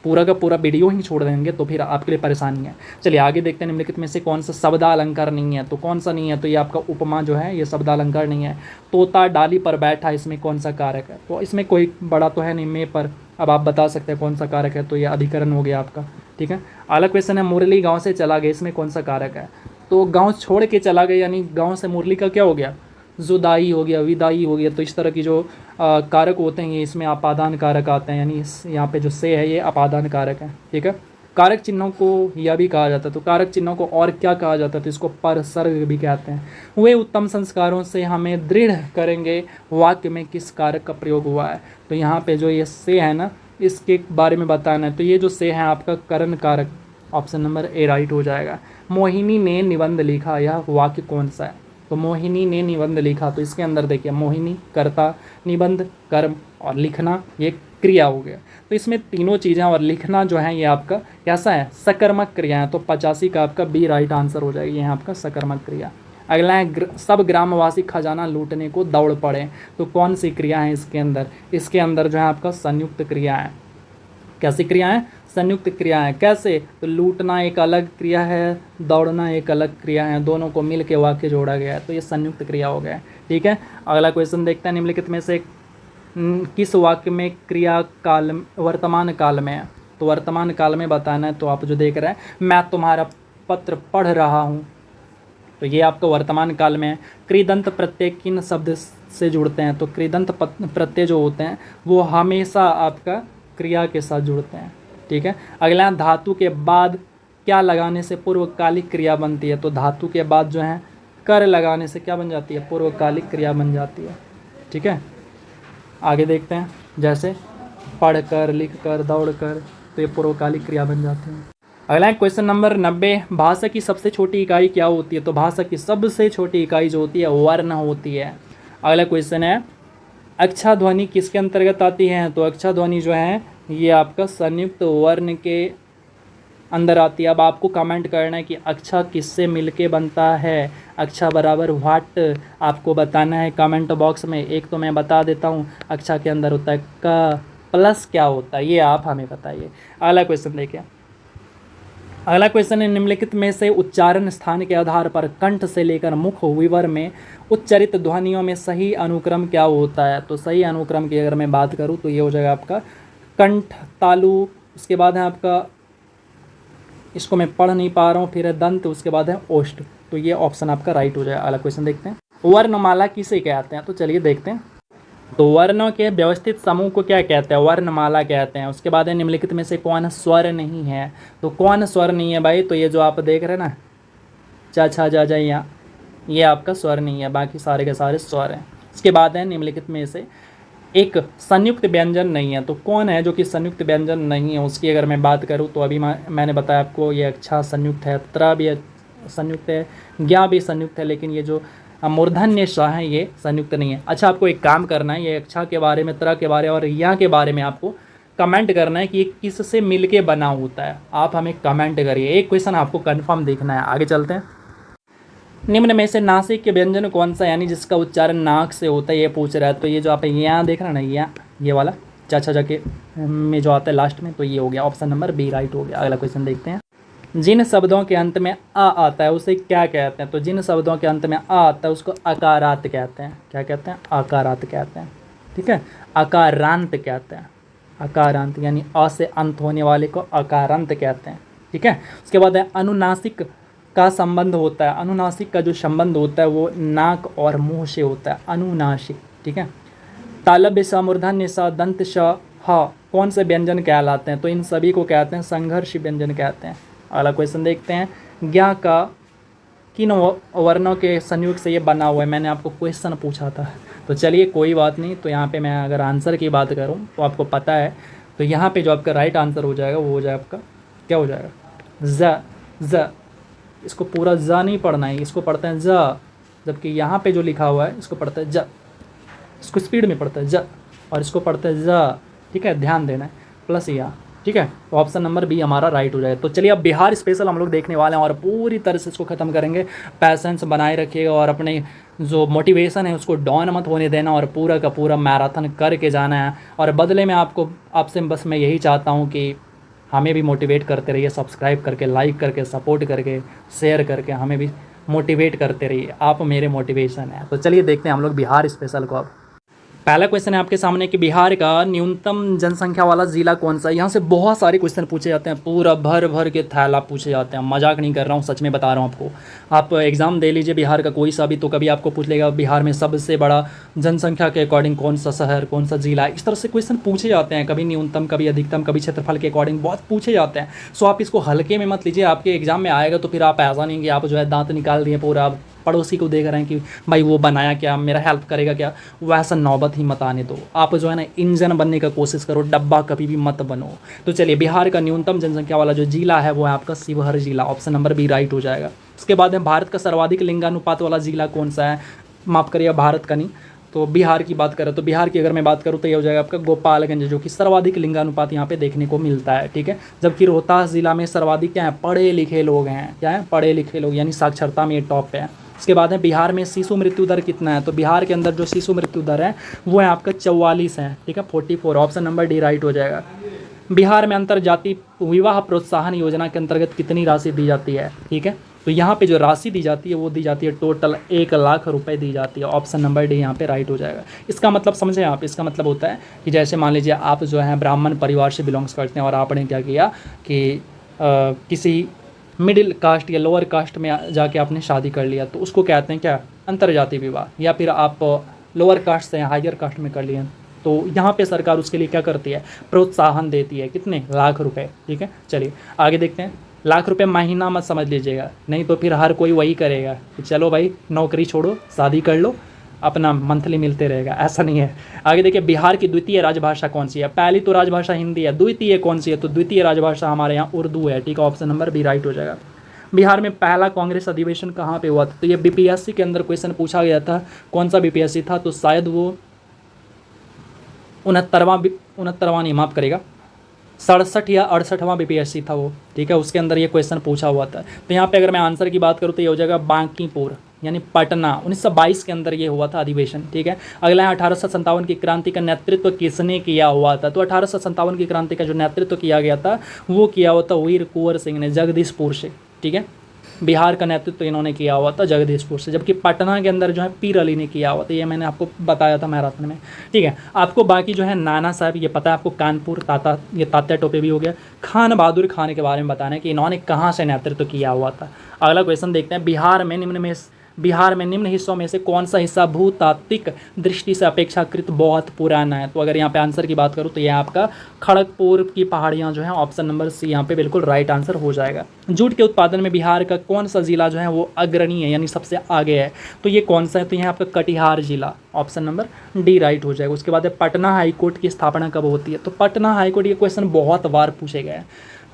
पूरा का पूरा वीडियो ही छोड़ देंगे तो फिर आपके लिए परेशानी है। चलिए आगे देखते हैं निम्नलिखित में से कौन सा शब्दालंकार नहीं है। तो कौन सा नहीं है? तो ये आपका उपमा जो है ये शब्दालंकार नहीं है। तोता डाली पर बैठा, इसमें कौन सा कारक है? तो इसमें कोई बड़ा तो है नहीं, में पर। अब आप बता सकते हैं कौन सा कारक है, तो ये अधिकरण हो गया आपका। ठीक है, अगला क्वेश्चन है मुरली गाँव से चला गया, इसमें कौन सा कारक है? तो गाँव छोड़ के चला गया, यानी गाँव से मुरली का क्या हो गया? जुदाई हो गया, विदाई हो गया। तो इस तरह की जो कारक होते हैं ये इसमें अपादान कारक आते हैं, यानी यहाँ पे जो से है ये अपादान कारक है। ठीक है, कारक चिन्हों को यह भी कहा जाता है। तो कारक चिन्हों को और क्या कहा जाता है? तो इसको परसर्ग भी कहते हैं। वे उत्तम संस्कारों से हमें दृढ़ करेंगे, वाक्य में किस कारक का प्रयोग हुआ है? तो यहाँ पे जो ये से है ना, इसके बारे में बताना है। तो ये जो से है आपका करण कारक, ऑप्शन नंबर ए राइट हो जाएगा। मोहिनी ने निबंध लिखा, यह वाक्य कौन सा है? तो मोहिनी ने निबंध लिखा, तो इसके अंदर देखिए मोहिनी कर्ता, निबंध कर्म, और लिखना ये क्रिया हो गया। तो इसमें तीनों चीज़ें, और लिखना जो है ये आपका कैसा है? सकर्मक क्रिया है। तो 85 का आपका बी राइट आंसर हो जाएगा, ये है आपका सकर्मक क्रिया। अगला है सब ग्रामवासी खजाना लूटने को दौड़ पड़े। तो कौन सी क्रिया है इसके अंदर? इसके अंदर जो है आपका संयुक्त क्रिया है। कैसी क्रिया है? संयुक्त क्रिया है। कैसे? तो लूटना एक अलग क्रिया है, दौड़ना एक अलग क्रिया है, दोनों को मिल के वाक्य जोड़ा गया है, तो ये संयुक्त क्रिया हो गया है। ठीक है, अगला क्वेश्चन देखते हैं। निम्नलिखित में से किस वाक्य में क्रिया काल वर्तमान काल में है? तो वर्तमान काल में बताना है। तो आप जो देख रहे हैं, मैं तुम्हारा पत्र पढ़ रहा हूँ, तो ये आपका वर्तमान काल में है। कृदंत प्रत्यय किन शब्द से जुड़ते हैं? तो कृदंत प्रत्यय जो होते हैं वो हमेशा आपका क्रिया के साथ जुड़ते हैं। ठीक है, अगला धातु के बाद क्या लगाने से पूर्वकालिक क्रिया बनती है? तो धातु के बाद जो है कर लगाने से क्या बन जाती है? पूर्वकालिक क्रिया बन जाती है। ठीक है, आगे देखते हैं। जैसे पढ़ कर, लिख कर, दौड़ कर, तो ये पूर्वकालिक क्रिया बन जाती है। अगला क्वेश्चन नंबर 90, भाषा की सबसे छोटी इकाई क्या होती है? तो भाषा की सबसे छोटी इकाई जो होती है वर्ण होती है। अगला क्वेश्चन है अक्षा ध्वनि किसके अंतर्गत आती है? तो अक्षा ध्वनि जो है ये आपका संयुक्त वर्ण के अंदर आती है। अब आपको कमेंट करना है कि अक्षा किससे मिलके बनता है। अक्षा बराबर व्हाट आपको बताना है कमेंट बॉक्स में। एक तो मैं बता देता हूँ, अक्षा के अंदर होता है क, प्लस क्या होता है ये आप हमें बताइए। अगला क्वेश्चन देखिए। अगला क्वेश्चन है निम्नलिखित में से उच्चारण स्थान के आधार पर कंठ से लेकर मुख विवर में उच्चरित ध्वनियों में सही अनुक्रम क्या होता है? तो सही अनुक्रम की अगर मैं बात करूँ तो ये हो जाएगा आपका कंठ, तालु, उसके बाद है आपका, इसको मैं पढ़ नहीं पा रहा हूँ, फिर है दंत, उसके बाद है ओष्ठ। तो ये ऑप्शन आपका राइट हो जाएगा। अगला क्वेश्चन देखते हैं। वर्णमाला किसे कहते हैं? तो चलिए देखते हैं। तो वर्णों के व्यवस्थित समूह को क्या कहते हैं? वर्णमाला कहते हैं। उसके बाद है निम्नलिखित में से कौन स्वर नहीं है? तो कौन स्वर नहीं है भाई? तो ये जो आप देख रहे हैं ना, चा छा जा जा या, ये आपका स्वर नहीं है, बाकी सारे के सारे स्वर हैं। इसके बाद है निम्नलिखित में से एक संयुक्त व्यंजन नहीं है। तो कौन है जो कि संयुक्त व्यंजन नहीं है? उसकी अगर मैं बात करूँ तो अभी मैंने बताया आपको, ये अच्छा संयुक्त है, त्रा भी संयुक्त है, ज्ञा भी संयुक्त है, लेकिन ये जो मूर्धन्य श है ये संयुक्त नहीं है। अच्छा, आपको एक काम करना है, ये अच्छा के बारे में, त्रा के बारे और या के बारे में आपको कमेंट करना है कि ये किससे मिलके बना होता है। आप हमें कमेंट करिए, एक क्वेश्चन आपको कंफर्म देखना है। आगे चलते हैं। निम्न में से नासिक के व्यंजन कौन सा, यानी जिसका उच्चारण नाक से होता है, ये पूछ रहा है। तो ये जो आप यहाँ देख रहे हैं ना, यहाँ ये वाला चाचा जाके में जो आता है लास्ट में, तो ये हो गया ऑप्शन नंबर बी राइट हो गया। अगला क्वेश्चन देखते हैं। जिन शब्दों के अंत में आ आता है उसे क्या कहते हैं? तो जिन शब्दों के अंत में आ आता है उसको अकारांत कहते हैं। क्या कहते हैं? अकारांत कहते हैं। ठीक है, अकारांत कहते हैं। अकारांत यानी अ से अंत होने वाले को अकारांत कहते हैं। ठीक है, उसके बाद है अनुनासिक का संबंध होता है। अनुनासिक का जो संबंध होता है वो नाक और मुंह से होता है, अनुनासिक। ठीक है, तालव्य स मूर्धन्य स दंत श ह कौन से व्यंजन कहलाते हैं? तो इन सभी को कहते हैं संघर्ष व्यंजन कहते हैं। अगला क्वेश्चन देखते हैं। ज्ञ का किन वर्णों के संयोग से ये बना हुआ है? मैंने आपको क्वेश्चन पूछा था, तो चलिए कोई बात नहीं। तो यहाँ पे मैं अगर आंसर की बात करूँ तो आपको पता है, तो यहाँ पे जो आपका राइट आंसर हो जाएगा वो हो जाएगा आपका, क्या हो जाएगा? ज। इसको पूरा ज नहीं पढ़ना है, इसको पढ़ते हैं ज, जबकि यहाँ पे जो लिखा हुआ है इसको पढ़ते हैं ज। इसको स्पीड में पढ़ते हैं ज और इसको पढ़ते हैं ज। ठीक है, ध्यान देना है, प्लस या। ठीक है, तो ऑप्शन नंबर बी हमारा राइट हो जाएगा। तो चलिए अब बिहार स्पेशल हम लोग देखने वाले हैं और पूरी तरह से इसको ख़त्म करेंगे। पैसेंस बनाए रखिएगा और अपने जो मोटिवेशन है उसको डाउन मत होने देना और पूरा का पूरा मैराथन करके जाना है। और बदले में आपसे बस मैं यही चाहता हूँ कि हमें भी मोटिवेट करते रहिए, सब्सक्राइब करके, लाइक करके, सपोर्ट करके, शेयर करके हमें भी मोटिवेट करते रहिए। आप मेरे मोटिवेशन है। तो चलिए देखते हैं हम लोग बिहार स्पेशल को। अब पहला क्वेश्चन है आपके सामने कि बिहार का न्यूनतम जनसंख्या वाला ज़िला कौन सा है? यहाँ से बहुत सारे क्वेश्चन पूछे जाते हैं, पूरा भर भर के थैला पूछे जाते हैं। मजाक नहीं कर रहा हूँ, सच में बता रहा हूँ आपको। आप एग्ज़ाम दे लीजिए बिहार का कोई सा भी, तो कभी आपको पूछ लेगा बिहार में सबसे बड़ा जनसंख्या के अकॉर्डिंग कौन सा शहर, कौन सा ज़िला, इस तरह से क्वेश्चन पूछे जाते हैं। कभी न्यूनतम, कभी अधिकतम, कभी क्षेत्रफल के अकॉर्डिंग बहुत पूछे जाते हैं। सो आप इसको हल्के में मत लीजिए, आपके एग्जाम में आएगा तो फिर आप ऐसा नहीं कि आप जो है दांत निकाल दिए पूरा, आप पड़ोसी को देख रहे हैं कि भाई वो बनाया क्या, मेरा हेल्प करेगा क्या, वैसा नौबत ही मत आने दो। आप जो है ना इंजन बनने का कोशिश करो, डब्बा कभी भी मत बनो। तो चलिए, बिहार का न्यूनतम जनसंख्या वाला जो जिला है वो है आपका शिवहर जिला, ऑप्शन नंबर बी राइट हो जाएगा। उसके बाद में भारत का सर्वाधिक लिंगानुपात वाला जिला कौन सा है? माफ़ करिए, भारत का नहीं, तो बिहार की बात करें तो बिहार की अगर मैं बात करूँ तो ये हो जाएगा आपका गोपालगंज, जो कि सर्वाधिक लिंगानुपात यहाँ पे देखने को मिलता है। ठीक है, जबकि रोहतास जिला में सर्वाधिक क्या है? पढ़े लिखे लोग हैं। क्या है? पढ़े लिखे लोग, यानी साक्षरता में ये टॉप पे है। उसके बाद है बिहार में शिशु मृत्यु दर कितना है? तो बिहार के अंदर जो शिशु मृत्यु दर है वो है आपका 44 है। ठीक है, 44, ऑप्शन नंबर डी राइट हो जाएगा। बिहार में अंतर्जातीय विवाह प्रोत्साहन योजना के अंतर्गत कितनी राशि दी जाती है? ठीक है, तो यहाँ पे जो राशि दी जाती है वो दी जाती है टोटल 1 लाख रुपए दी जाती है। ऑप्शन नंबर डी यहाँ पे राइट हो जाएगा। इसका मतलब समझें आप, इसका मतलब होता है कि जैसे मान लीजिए आप जो है ब्राह्मण परिवार से बिलोंग्स करते हैं और आपने क्या किया कि किसी मिडिल कास्ट या लोअर कास्ट में जाके आपने शादी कर लिया, तो उसको कहते हैं क्या? अंतर्जातीय विवाह। या फिर आप लोअर कास्ट से हायर कास्ट में कर लिए, तो यहाँ पे सरकार उसके लिए क्या करती है? प्रोत्साहन देती है। कितने? लाख रुपए। ठीक है, चलिए आगे देखते हैं। लाख रुपए महीना मत समझ लीजिएगा, नहीं तो फिर हर कोई वही करेगा कि चलो भाई नौकरी छोड़ो, शादी कर लो, अपना मंथली मिलते रहेगा, ऐसा नहीं है। आगे देखिए, बिहार की द्वितीय राजभाषा कौन सी है? पहली तो राजभाषा हिंदी है, द्वितीय कौन सी है? तो द्वितीय राजभाषा हमारे यहाँ उर्दू है। ठीक है, ऑप्शन नंबर बी राइट हो जाएगा। बिहार में पहला कांग्रेस अधिवेशन कहाँ पे हुआ था? तो ये बीपीएससी के अंदर क्वेश्चन पूछा गया था। कौन सा बीपीएससी था? तो शायद वो 69वां नहीं, माफ़ करेगा, 67 या 68वां बीपीएससी था वो। ठीक है, उसके अंदर ये क्वेश्चन पूछा हुआ था। तो यहाँ पे अगर मैं आंसर की बात करूँ तो ये हो जाएगा बांकीपुर, यानी पटना। 1922 के अंदर ये हुआ था अधिवेशन। ठीक है, अगला है 1857 की क्रांति का नेतृत्व किसने किया हुआ था? तो 1857 की क्रांति का जो नेतृत्व किया गया था वो किया हुआ था वीर कुंवर सिंह ने, जगदीशपुर से। ठीक है, बिहार का नेतृत्व इन्होंने किया हुआ था जगदीशपुर से, जबकि पटना के अंदर जो है पीर अली ने किया हुआ था। ये मैंने आपको बताया था मैराथन में। ठीक है, आपको बाकी जो है नाना साहब ये पता है आपको, कानपुर, तात्या टोपे भी हो गया। खान बहादुर खान के बारे में बताना है कि इन्होंने कहाँ से नेतृत्व किया हुआ था। अगला क्वेश्चन देखते हैं। बिहार में निम्न हिस्सों में से कौन सा हिस्सा भूतात्विक दृष्टि से अपेक्षाकृत बहुत पुराना है? तो अगर यहाँ पे आंसर की बात करूँ तो यह आपका खड़गपुर की पहाड़ियाँ जो हैं, ऑप्शन नंबर सी यहाँ पे बिल्कुल राइट आंसर हो जाएगा। जूट के उत्पादन में बिहार का कौन सा जिला जो है वो अग्रणी है, यानी सबसे आगे है? तो ये कौन सा है? तो यह आपका कटिहार जिला, ऑप्शन नंबर डी राइट हो जाएगा। उसके बाद पटना हाईकोर्ट की स्थापना कब होती है? तो पटना हाईकोर्ट, ये क्वेश्चन बहुत बार पूछे गए हैं।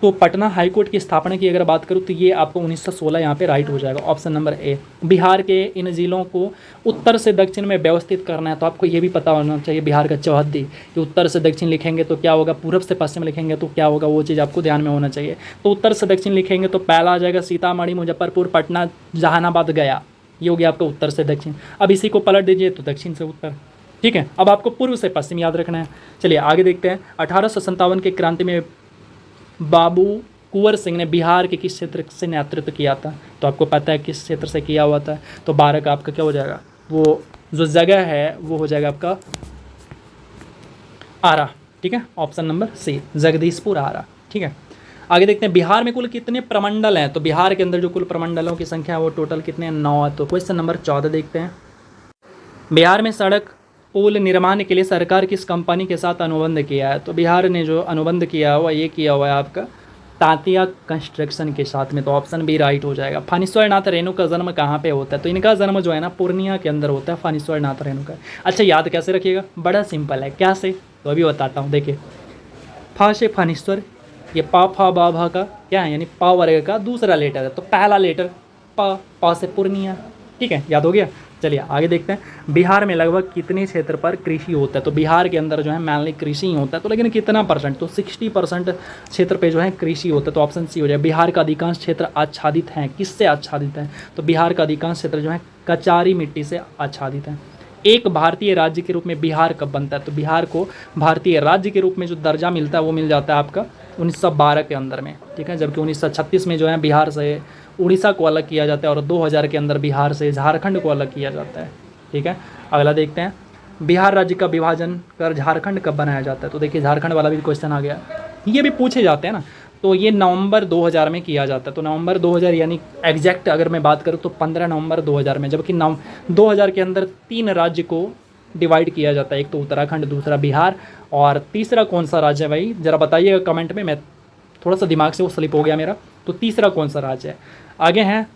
तो पटना हाई कोर्ट की स्थापना की अगर बात करूँ तो ये आपको 1916 यहाँ पे राइट हो जाएगा, ऑप्शन नंबर ए। बिहार के इन जिलों को उत्तर से दक्षिण में व्यवस्थित करना है, तो आपको ये भी पता होना चाहिए बिहार का चौहद्दी, कि उत्तर से दक्षिण लिखेंगे तो क्या होगा, पूर्व से पश्चिम लिखेंगे तो क्या होगा, वो चीज़ आपको ध्यान में होना चाहिए। तो उत्तर से दक्षिण लिखेंगे तो पहला आ जाएगा सीतामढ़ी, मुजफ्फरपुर, पटना, जहानाबाद, गया, ये हो गया आपका उत्तर से दक्षिण। अब इसी को पलट दीजिए तो दक्षिण से उत्तर, ठीक है। अब आपको पूर्व से पश्चिम याद रखना है। चलिए आगे देखते हैं। 1857 के क्रांति में बाबू कुंवर सिंह ने बिहार के किस क्षेत्र से नेतृत्व किया था, तो आपको पता है किस क्षेत्र से किया हुआ था, तो 12 का आपका क्या हो जाएगा, वो जो जगह है वो हो जाएगा आपका आरा, ठीक है, ऑप्शन नंबर सी, जगदीशपुर, आरा, ठीक है। आगे देखते हैं बिहार में कुल कितने प्रमंडल हैं, तो बिहार के अंदर जो कुल प्रमंडलों की संख्या है वो टोटल कितने हैं, 9 है। तो क्वेश्चन नंबर 14 देखते हैं। बिहार में सड़क पुल निर्माण के लिए सरकार किस कंपनी के साथ अनुबंध किया है, तो बिहार ने जो अनुबंध किया हुआ ये किया हुआ है आपका तांतिया कंस्ट्रक्शन के साथ में, तो ऑप्शन बी राइट हो जाएगा। फानीश्वर नाथ रेणु का जन्म कहाँ पे होता है, तो इनका जन्म जो है ना पूर्णिया के अंदर होता है, फानीश्वर नाथ रेणु का। अच्छा याद कैसे रखिएगा, बड़ा सिंपल है, क्या से, तो अभी बताता हूँ। देखिए फा से फानीश्वर, ये पा फा बा भा का क्या है, यानी पा वर्ग का दूसरा लेटर है, तो पहला लेटर पा से पूर्णिया, ठीक है, याद हो गया। चलिए आगे देखते हैं। बिहार में लगभग कितने क्षेत्र पर कृषि होता है, तो बिहार के अंदर जो है मेनली कृषि ही होता है, तो लेकिन कितना परसेंट, तो 60% क्षेत्र पे जो है कृषि होता है, तो ऑप्शन सी हो जाए। बिहार का अधिकांश क्षेत्र आच्छादित हैं, किससे आच्छादित हैं, तो बिहार का अधिकांश क्षेत्र जो है कचारी मिट्टी से आच्छादित है। एक भारतीय राज्य के रूप में बिहार कब बनता है, तो बिहार को भारतीय राज्य के रूप में जो दर्जा मिलता है वो मिल जाता है आपका 1912 के अंदर में, ठीक है, जबकि 1936 में जो है बिहार से उड़ीसा को अलग किया जाता है और 2000 के अंदर बिहार से झारखंड को अलग किया जाता है, ठीक है। अगला देखते हैं, बिहार राज्य का विभाजन कर झारखंड कब बनाया जाता है, तो देखिए झारखंड वाला भी क्वेश्चन आ गया, ये भी पूछे जाते हैं ना, तो ये नवंबर 2000 में किया जाता है, तो नवंबर 2000 यानी एग्जैक्ट अगर मैं बात करूँ तो 15 नवंबर 2000 में, जबकि 2000 के अंदर 3 राज्य को डिवाइड किया जाता है, एक तो उत्तराखंड, दूसरा बिहार, और तीसरा कौन सा राज्य है भाई, ज़रा बताइएगा कमेंट में, मैं थोड़ा सा दिमाग से वो स्लिप हो गया मेरा, तो तीसरा कौन सा राज्य है। आगे हैं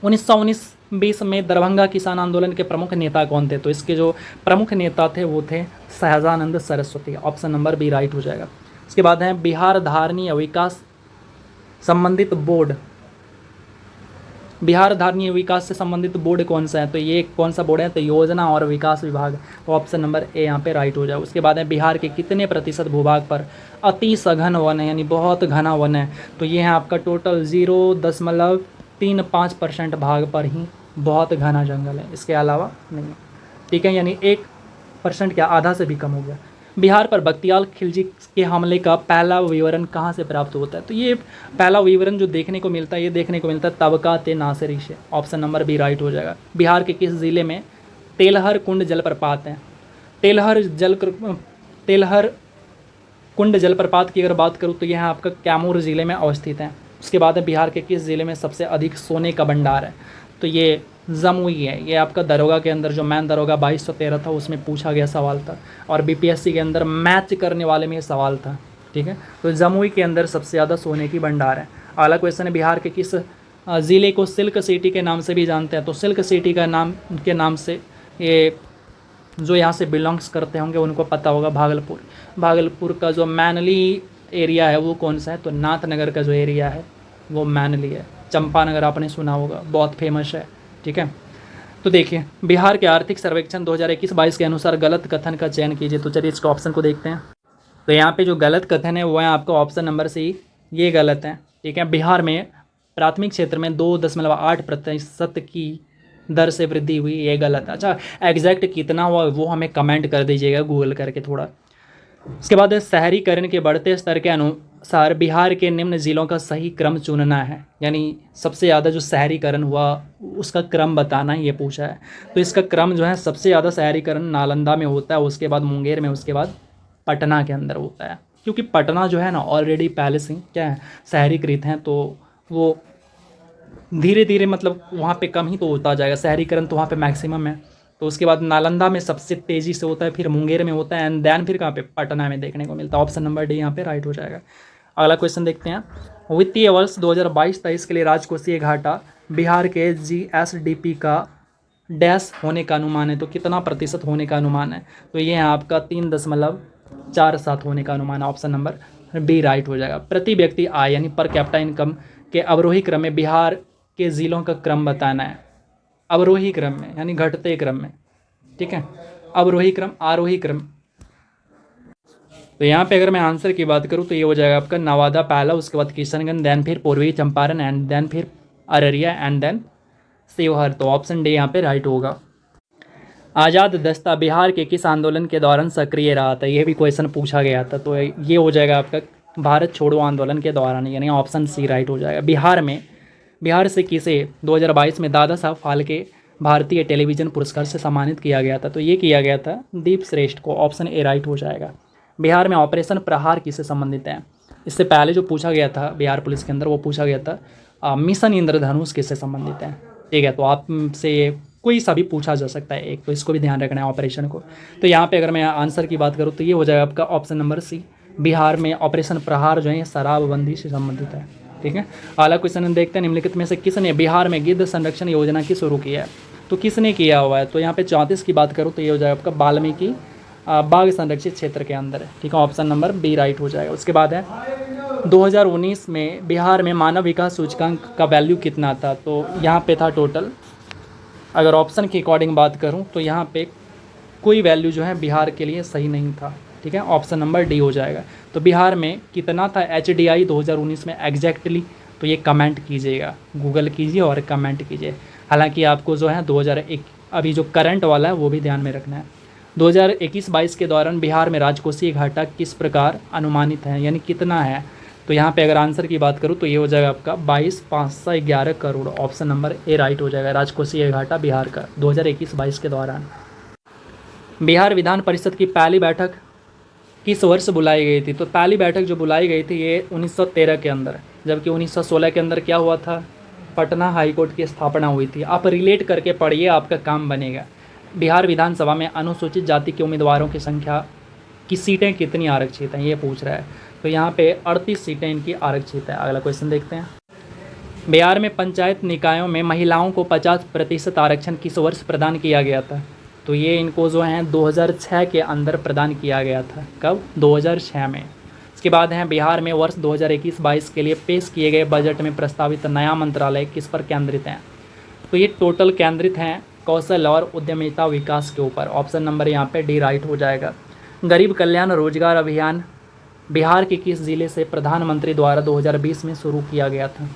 1919-20 में दरभंगा किसान आंदोलन के प्रमुख नेता कौन थे, तो इसके जो प्रमुख नेता थे वो थे Sahajanand Saraswati, option number B right हो जाएगा। इसके बाद है बिहार धारणीय विकास संबंधित बोर्ड, बिहार धारणीय विकास से संबंधित बोर्ड कौन सा है, तो ये कौन सा बोर्ड है, तो योजना और विकास विभाग, तो ऑप्शन नंबर ए यहाँ पे राइट हो जाए। उसके बाद है बिहार के कितने प्रतिशत भूभाग पर अति सघन वन है, यानी बहुत घना वन है, तो ये है आपका टोटल 0.35% भाग पर ही बहुत घना जंगल है, इसके अलावा नहीं है, ठीक है, यानी 1% क्या, आधा से भी कम हो गया। बिहार पर बख्तियार खिलजी के हमले का पहला विवरण कहाँ से प्राप्त होता है, तो ये पहला विवरण जो देखने को मिलता है, ये देखने को मिलता है तबकात नासिरी से, ऑप्शन नंबर बी राइट हो जाएगा। बिहार के किस ज़िले में तेलहर कुंड जलप्रपात है, तेलहर कुंड जलप्रपात की अगर बात करूँ तो यह आपका कैमूर ज़िले में अवस्थित है। उसके बाद है बिहार के किस ज़िले में सबसे अधिक सोने का भंडार है, तो ये जमुई है, ये आपका दरोगा के अंदर जो मैन दरोगा 2213 था उसमें पूछा गया सवाल था, और बीपीएससी के अंदर मैच करने वाले में ये सवाल था, ठीक है, तो जमुई के अंदर सबसे ज़्यादा सोने की भंडार है। अगला क्वेश्चन है बिहार के किस ज़िले को सिल्क सिटी के नाम से भी जानते हैं, तो सिल्क सिटी का नाम से ये जो यहाँ से बिलोंग्स करते होंगे उनको पता होगा, भागलपुर। भागलपुर का जो मैनली एरिया है वो कौन सा है, तो नाथनगर का जो एरिया है वो मैनली है। चंपानगर आपने सुना होगा, बहुत फेमस है, ठीक है। तो देखिए बिहार के आर्थिक सर्वेक्षण 2021-22 के अनुसार गलत कथन का चयन कीजिए, तो चलिए इसके ऑप्शन को देखते हैं। तो यहाँ पे जो गलत कथन है वो है आपका ऑप्शन नंबर सी, ये गलत है, ठीक है। बिहार में प्राथमिक क्षेत्र में 2.8% की दर से वृद्धि हुई, ये गलत है। अच्छा एग्जैक्ट कितना हुआ वो हमें कमेंट कर दीजिएगा गूगल करके थोड़ा। उसके बाद शहरीकरण के बढ़ते स्तर के अनुसार बिहार के निम्न जिलों का सही क्रम चुनना है, यानी सबसे ज़्यादा जो शहरीकरण हुआ उसका क्रम बताना ये पूछा है। तो इसका क्रम जो है सबसे ज़्यादा शहरीकरण नालंदा में होता है, उसके बाद मुंगेर में, उसके बाद पटना के अंदर होता है, क्योंकि पटना जो है ना ऑलरेडी पहले से क्या है शहरीकृत हैं, तो वो धीरे धीरे मतलब वहाँ पे कम ही तो होता जाएगा, शहरीकरण तो वहाँ पे मैक्सिमम है। तो उसके बाद नालंदा में सबसे तेज़ी से होता है, फिर मुंगेर में होता है, एंड देन फिर कहाँ पे, पटना में देखने को मिलता है। ऑप्शन नंबर डी यहाँ पे राइट हो जाएगा। अगला क्वेश्चन देखते हैं। वित्तीय वर्ष 2022-23 के लिए राजकोषीय घाटा बिहार के जीएसडीपी का डैश होने का अनुमान है, तो कितना प्रतिशत होने का अनुमान है, तो ये है आपका 3.47 होने का अनुमान है, ऑप्शन नंबर बी राइट हो जाएगा। प्रति व्यक्ति आय यानी पर कैपिटा इनकम के अवरोही क्रम में बिहार के ज़िलों का क्रम बताना है। अवरोही क्रम में यानी घटते क्रम में, ठीक है, अवरोही क्रम, आरोही क्रम। तो यहाँ पे अगर मैं आंसर की बात करूँ तो ये हो जाएगा आपका नवादा पहला, उसके बाद किशनगंज, देन फिर पूर्वी चंपारण एंड देन फिर अररिया एंड देन शिवहर। तो ऑप्शन डी यहाँ पे राइट होगा। आज़ाद दस्ता बिहार के किस आंदोलन के दौरान सक्रिय रहा था? ये भी क्वेश्चन पूछा गया था। तो ये हो जाएगा आपका भारत छोड़ो आंदोलन के दौरान, यानी ऑप्शन सी राइट हो जाएगा। बिहार से किसे 2022 में दादा साहब फाल्के भारतीय टेलीविज़न पुरस्कार से सम्मानित किया गया था? तो ये किया गया था दीप श्रेष्ठ को। ऑप्शन ए राइट हो जाएगा। बिहार में ऑपरेशन प्रहार किससे संबंधित है? इससे पहले जो पूछा गया था बिहार पुलिस के अंदर, वो पूछा गया था मिशन इंद्रधनुष किससे संबंधित है, ठीक है। तो आपसे कोई सा भी पूछा जा सकता है एक, तो इसको भी ध्यान रखना है ऑपरेशन को। तो यहाँ पे अगर मैं आंसर की बात करूँ तो ये हो जाएगा आपका ऑप्शन नंबर सी। बिहार में ऑपरेशन प्रहार जो है शराबबंदी से संबंधित है, ठीक है। अगला क्वेश्चन देखते हैं, निम्नलिखित में से किसने बिहार में गिद्ध संरक्षण योजना की शुरू की है? तो किसने किया हुआ है? तो यहाँ पे 34 की बात करूँ तो ये हो जाएगा आपका वाल्मीकि बाघ संरक्षित क्षेत्र के अंदर है, ठीक है। ऑप्शन नंबर बी राइट हो जाएगा। उसके बाद है 2019 में बिहार में मानव विकास सूचकांक का वैल्यू कितना था? तो यहाँ पे था टोटल, अगर ऑप्शन के अकॉर्डिंग बात करूँ तो यहाँ पे कोई वैल्यू जो है बिहार के लिए सही नहीं था, ठीक है। ऑप्शन नंबर डी हो जाएगा। तो बिहार में कितना था HDI 2019 में एग्जैक्टली? तो ये कमेंट कीजिएगा, गूगल कीजिए और कमेंट कीजिए। हालांकि आपको जो है 2001 अभी जो करंट वाला है वो भी ध्यान में रखना है। 2021-22 के दौरान बिहार में राजकोषीय घाटा किस प्रकार अनुमानित है, यानी कितना है? तो यहाँ पे अगर आंसर की बात करूँ तो ये हो जाएगा आपका 22,511 crore. Option number A right हो जाएगा। राजकोषीय घाटा बिहार का 2021-22 के दौरान। बिहार विधान परिषद की पहली बैठक किस वर्ष बुलाई गई थी? तो पहली बैठक जो बुलाई गई थी ये 1913 के अंदर, जबकि 1916 के अंदर क्या हुआ था? पटना हाईकोर्ट की स्थापना हुई थी। आप रिलेट करके पढ़िए, आपका काम बनेगा। बिहार विधानसभा में अनुसूचित जाति के उम्मीदवारों की संख्या की सीटें कितनी आरक्षित हैं, ये पूछ रहा है। तो यहाँ पे 38 सीटें इनकी आरक्षित है। अगला क्वेश्चन देखते हैं। बिहार में पंचायत निकायों में महिलाओं को 50% आरक्षण किस वर्ष प्रदान किया गया था? तो ये इनको जो है 2006 के अंदर प्रदान किया गया था। कब? 2006 में। इसके बाद है बिहार में वर्ष 2021-22 के लिए पेश किए गए बजट में प्रस्तावित नया मंत्रालय किस पर केंद्रित है? तो ये टोटल केंद्रित हैं कौशल और उद्यमिता विकास के ऊपर। ऑप्शन नंबर यहाँ पे डी राइट हो जाएगा। गरीब कल्याण रोजगार अभियान बिहार के किस जिले से प्रधानमंत्री द्वारा 2020 में शुरू किया गया था?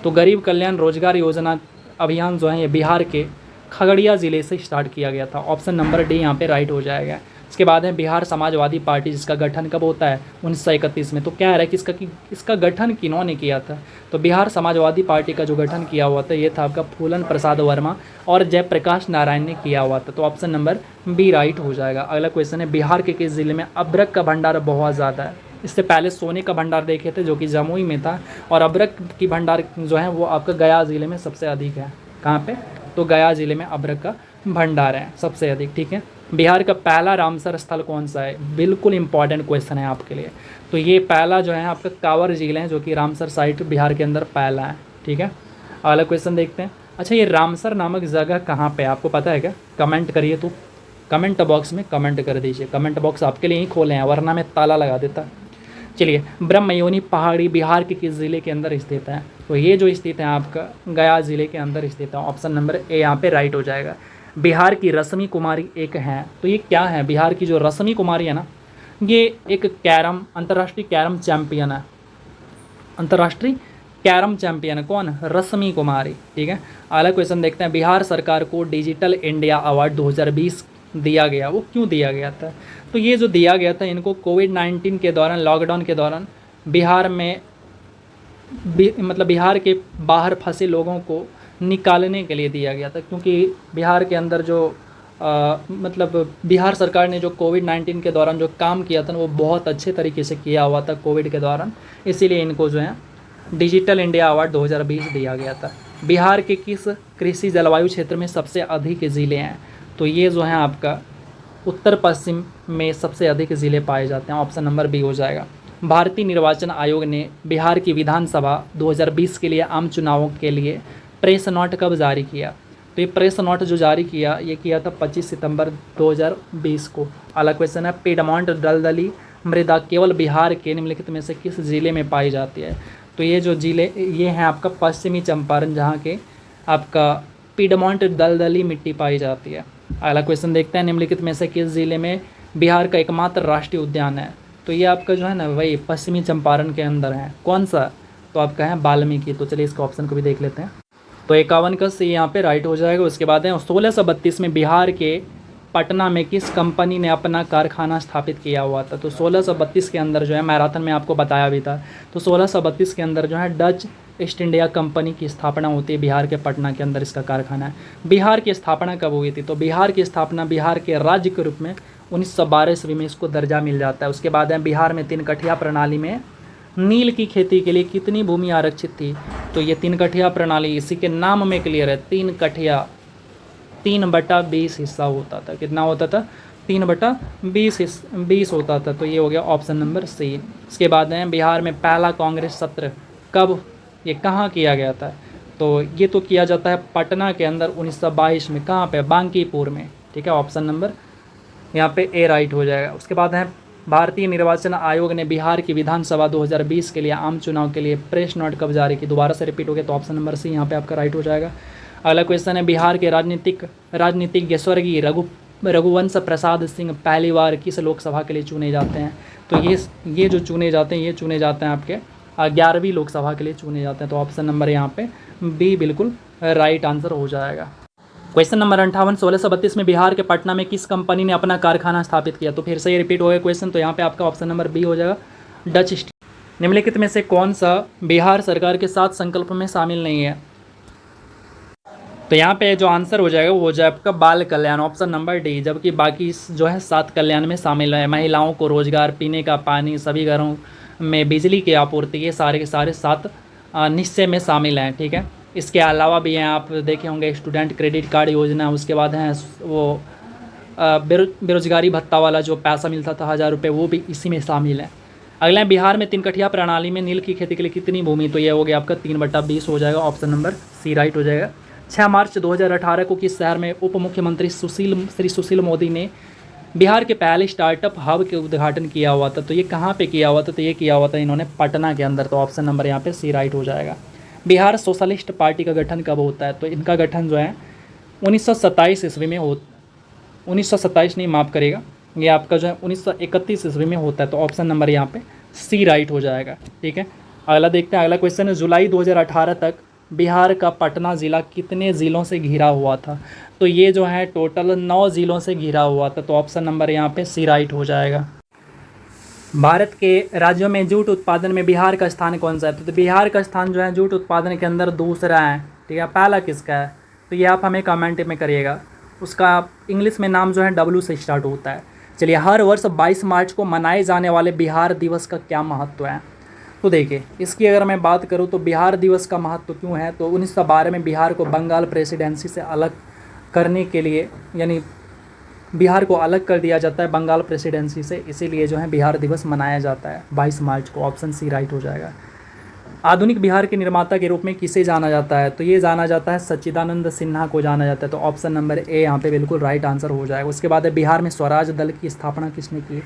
तो गरीब कल्याण रोजगार योजना अभियान जो है ये बिहार के खगड़िया ज़िले से स्टार्ट किया गया था। ऑप्शन नंबर डी यहाँ पे राइट हो जाएगा। इसके बाद है बिहार समाजवादी पार्टी, जिसका गठन कब होता है? 1931 में। तो क्या है कि इसका गठन किन्होंने किया था? तो बिहार समाजवादी पार्टी का जो गठन किया हुआ था ये था आपका फूलन प्रसाद वर्मा और जयप्रकाश नारायण ने किया हुआ था। तो ऑप्शन नंबर बी राइट हो जाएगा। अगला क्वेश्चन है, बिहार के किस जिले में अभ्रक का भंडार बहुत ज़्यादा है? इससे पहले सोने का भंडार देखे थे जो कि जमुई में था, और अभ्रक की भंडार जो है वो आपका गया ज़िले में सबसे अधिक है। कहाँ पे? तो गया ज़िले में अभ्रक का भंडार है सबसे अधिक, ठीक है। बिहार का पहला रामसर स्थल कौन सा है? बिल्कुल इंपॉर्टेंट क्वेश्चन है आपके लिए। तो ये पहला जो है आपका कांवर झील है, जो कि रामसर साइट बिहार के अंदर पहला है, ठीक है। अगला क्वेश्चन देखते हैं। अच्छा, ये रामसर नामक जगह कहाँ पे है, आपको पता है क्या? कमेंट करिए, तो कमेंट बॉक्स में कमेंट कर दीजिए। कमेंट बॉक्स आपके लिए ही खोले हैं, वरना मैं ताला लगा देता। चलिए, ब्रह्मयोनी पहाड़ी बिहार के किस ज़िले के अंदर स्थित है? तो ये जो स्थित है आपका गया ज़िले के अंदर स्थित है। ऑप्शन नंबर ए यहाँ पे राइट हो जाएगा। बिहार की रश्मि कुमारी एक हैं, तो ये क्या है? बिहार की जो रश्मि कुमारी है ना, ये एक अंतर्राष्ट्रीय कैरम चैम्पियन है। अंतर्राष्ट्रीय कैरम चैम्पियन कौन? रश्मि कुमारी, ठीक है। अगला क्वेश्चन देखते हैं। बिहार सरकार को डिजिटल इंडिया अवार्ड 2020 दिया गया, वो क्यों दिया गया था? तो ये जो दिया गया था इनको कोविड-19 के दौरान, लॉकडाउन के दौरान बिहार में मतलब बिहार के बाहर फंसे लोगों को निकालने के लिए दिया गया था, क्योंकि बिहार के अंदर जो मतलब बिहार सरकार ने जो कोविड-19 के दौरान जो काम किया था ना, वो बहुत अच्छे तरीके से किया हुआ था कोविड के दौरान, इसीलिए इनको जो है डिजिटल इंडिया अवार्ड 2020 दिया गया था। बिहार के किस कृषि जलवायु क्षेत्र में सबसे अधिक ज़िले हैं? तो ये जो है आपका उत्तर पश्चिम में सबसे अधिक ज़िले पाए जाते हैं। ऑप्शन नंबर बी हो जाएगा। भारतीय निर्वाचन आयोग ने बिहार की विधानसभा 2020 के लिए आम चुनावों के लिए प्रेस नोट कब जारी किया? तो ये प्रेस नोट जो जारी किया, ये किया था 25 सितंबर 2020 को। अगला क्वेश्चन है, पिडमॉन्ट दलदली मृदा केवल बिहार के निम्नलिखित में से किस जिले में पाई जाती है? तो ये जो जिले ये हैं आपका पश्चिमी चंपारण, जहाँ के आपका पीडमोंट दलदली मिट्टी पाई जाती है। अगला क्वेश्चन देखते हैं, निम्नलिखित में से किस जिले में बिहार का एकमात्र राष्ट्रीय उद्यान है? तो ये आपका जो है ना वही पश्चिमी चंपारण के अंदर है। कौन सा? तो आपका है वाल्मीकि। तो चलिए इसका ऑप्शन को भी देख लेते हैं। तो 51 का सी यहाँ पे राइट हो जाएगा। उसके बाद है 1632 में बिहार के पटना में किस कंपनी ने अपना कारखाना स्थापित किया हुआ था? तो 1632 के अंदर जो है, मैराथन में आपको बताया भी था, तो 1632 के अंदर जो है डच ईस्ट इंडिया कंपनी की स्थापना होती है। बिहार के पटना के अंदर इसका कारखाना है। बिहार की स्थापना कब हुई थी? तो बिहार की स्थापना बिहार के राज्य के रूप में 1912 ईस्वी में इसको दर्जा मिल जाता है। उसके बाद है बिहार में 3 कठिया प्रणाली में नील की खेती के लिए कितनी भूमि आरक्षित थी? तो ये 3 कठिया प्रणाली इसी के नाम में क्लियर है। 3 कठिया 3/20 हिस्सा होता था। कितना होता था? 3/20 होता था। तो ये हो गया ऑप्शन नंबर सी। इसके बाद है बिहार में पहला कांग्रेस सत्र कब, ये कहाँ किया गया था? तो ये तो किया जाता है पटना के अंदर 1922 में। कहाँ पे? बांकीपुर में। ठीक है, ऑप्शन नंबर यहाँ पे ए राइट हो जाएगा। उसके बाद है भारतीय निर्वाचन आयोग ने बिहार की विधानसभा 2020 के लिए आम चुनाव के लिए प्रेस नोट कब जारी की? दोबारा से रिपीट हो गया, तो ऑप्शन नंबर सी यहाँ पे आपका राइट हो जाएगा। अगला क्वेश्चन है, बिहार के राजनीतिज्ञ स्वर्गीय रघुवंश प्रसाद सिंह पहली बार किस लोकसभा के लिए चुने जाते हैं? तो ये जो चुने जाते हैं, ये चुने जाते हैं आपके 11वीं लोकसभा के लिए चुने जाते हैं। तो ऑप्शन नंबर यहाँ पे बी बिल्कुल राइट आंसर हो जाएगा। क्वेश्चन नंबर 58, 1632 में बिहार के पटना में किस कंपनी ने अपना कारखाना स्थापित किया? तो फिर से ये रिपीट हो गया क्वेश्चन, तो यहाँ पे आपका ऑप्शन नंबर बी हो जाएगा, डच ईस्ट। निम्नलिखित में से कौन सा बिहार सरकार के 7 संकल्प में शामिल नहीं है? तो यहाँ पे जो आंसर हो जाएगा वो हो जाएगा आपका बाल कल्याण, ऑप्शन नंबर डी। जबकि बाकी जो है 7 कल्याण में शामिल है। महिलाओं को रोजगार, पीने का पानी, सभी घरों में बिजली की आपूर्ति, ये सारे के सारे 7 निश्चय में शामिल हैं। ठीक है, इसके अलावा भी हैं, आप देखे होंगे स्टूडेंट क्रेडिट कार्ड योजना। उसके बाद है वो बेरोजगारी भत्ता वाला जो पैसा मिलता था 1000 रुपये, वो भी इसी में शामिल है। अगला है बिहार में 3 कठिया प्रणाली में नील की खेती के लिए कितनी भूमि? तो ये हो गया आपका 3/20 हो जाएगा, ऑप्शन नंबर सी राइट हो जाएगा। 6 मार्च 2018 को किस शहर में उप मुख्यमंत्री श्री सुशील मोदी ने बिहार के पहले स्टार्टअप हब के उद्घाटन किया हुआ था? तो ये कहाँ पे किया हुआ था? तो ये किया हुआ था इन्होंने पटना के अंदर। तो ऑप्शन नंबर यहाँ पे सी राइट हो जाएगा। बिहार सोशलिस्ट पार्टी का गठन कब होता है? तो इनका गठन जो है 1927 ईस्वी में 1927 नहीं, माफ़ करेगा, ये आपका जो है 1931 ईस्वी में होता है। तो ऑप्शन नंबर यहाँ पे सी राइट हो जाएगा। ठीक है, अगला देखते हैं। अगला क्वेश्चन है, जुलाई 2018 तक बिहार का पटना ज़िला कितने ज़िलों से घिरा हुआ था? तो ये जो है टोटल 9 ज़िलों से घिरा हुआ था। तो ऑप्शन नंबर यहाँ पे सी राइट हो जाएगा। भारत के राज्यों में जूट उत्पादन में बिहार का स्थान कौन सा है? तो बिहार का स्थान जो है जूट उत्पादन के अंदर दूसरा है। ठीक है, पहला किसका है? तो ये आप हमें कमेंट में करिएगा। उसका इंग्लिश में नाम जो है W से स्टार्ट होता है। चलिए, हर वर्ष 22 मार्च को मनाए जाने वाले बिहार दिवस का क्या महत्व है? तो देखिए, इसकी अगर मैं बात करूँ तो बिहार दिवस का महत्व क्यों है, तो 1912 में बिहार को बंगाल प्रेसिडेंसी से अलग करने के लिए, यानी बिहार को अलग कर दिया जाता है बंगाल प्रेसिडेंसी से, इसीलिए जो है बिहार दिवस मनाया जाता है 22 मार्च को। ऑप्शन सी राइट हो जाएगा। आधुनिक बिहार के निर्माता के रूप में किसे जाना जाता है? तो ये जाना जाता है सच्चिदानंद सिन्हा को जाना जाता है। तो ऑप्शन नंबर ए यहाँ पे बिल्कुल राइट आंसर हो जाएगा। उसके बाद है बिहार में स्वराज दल की स्थापना किसने की?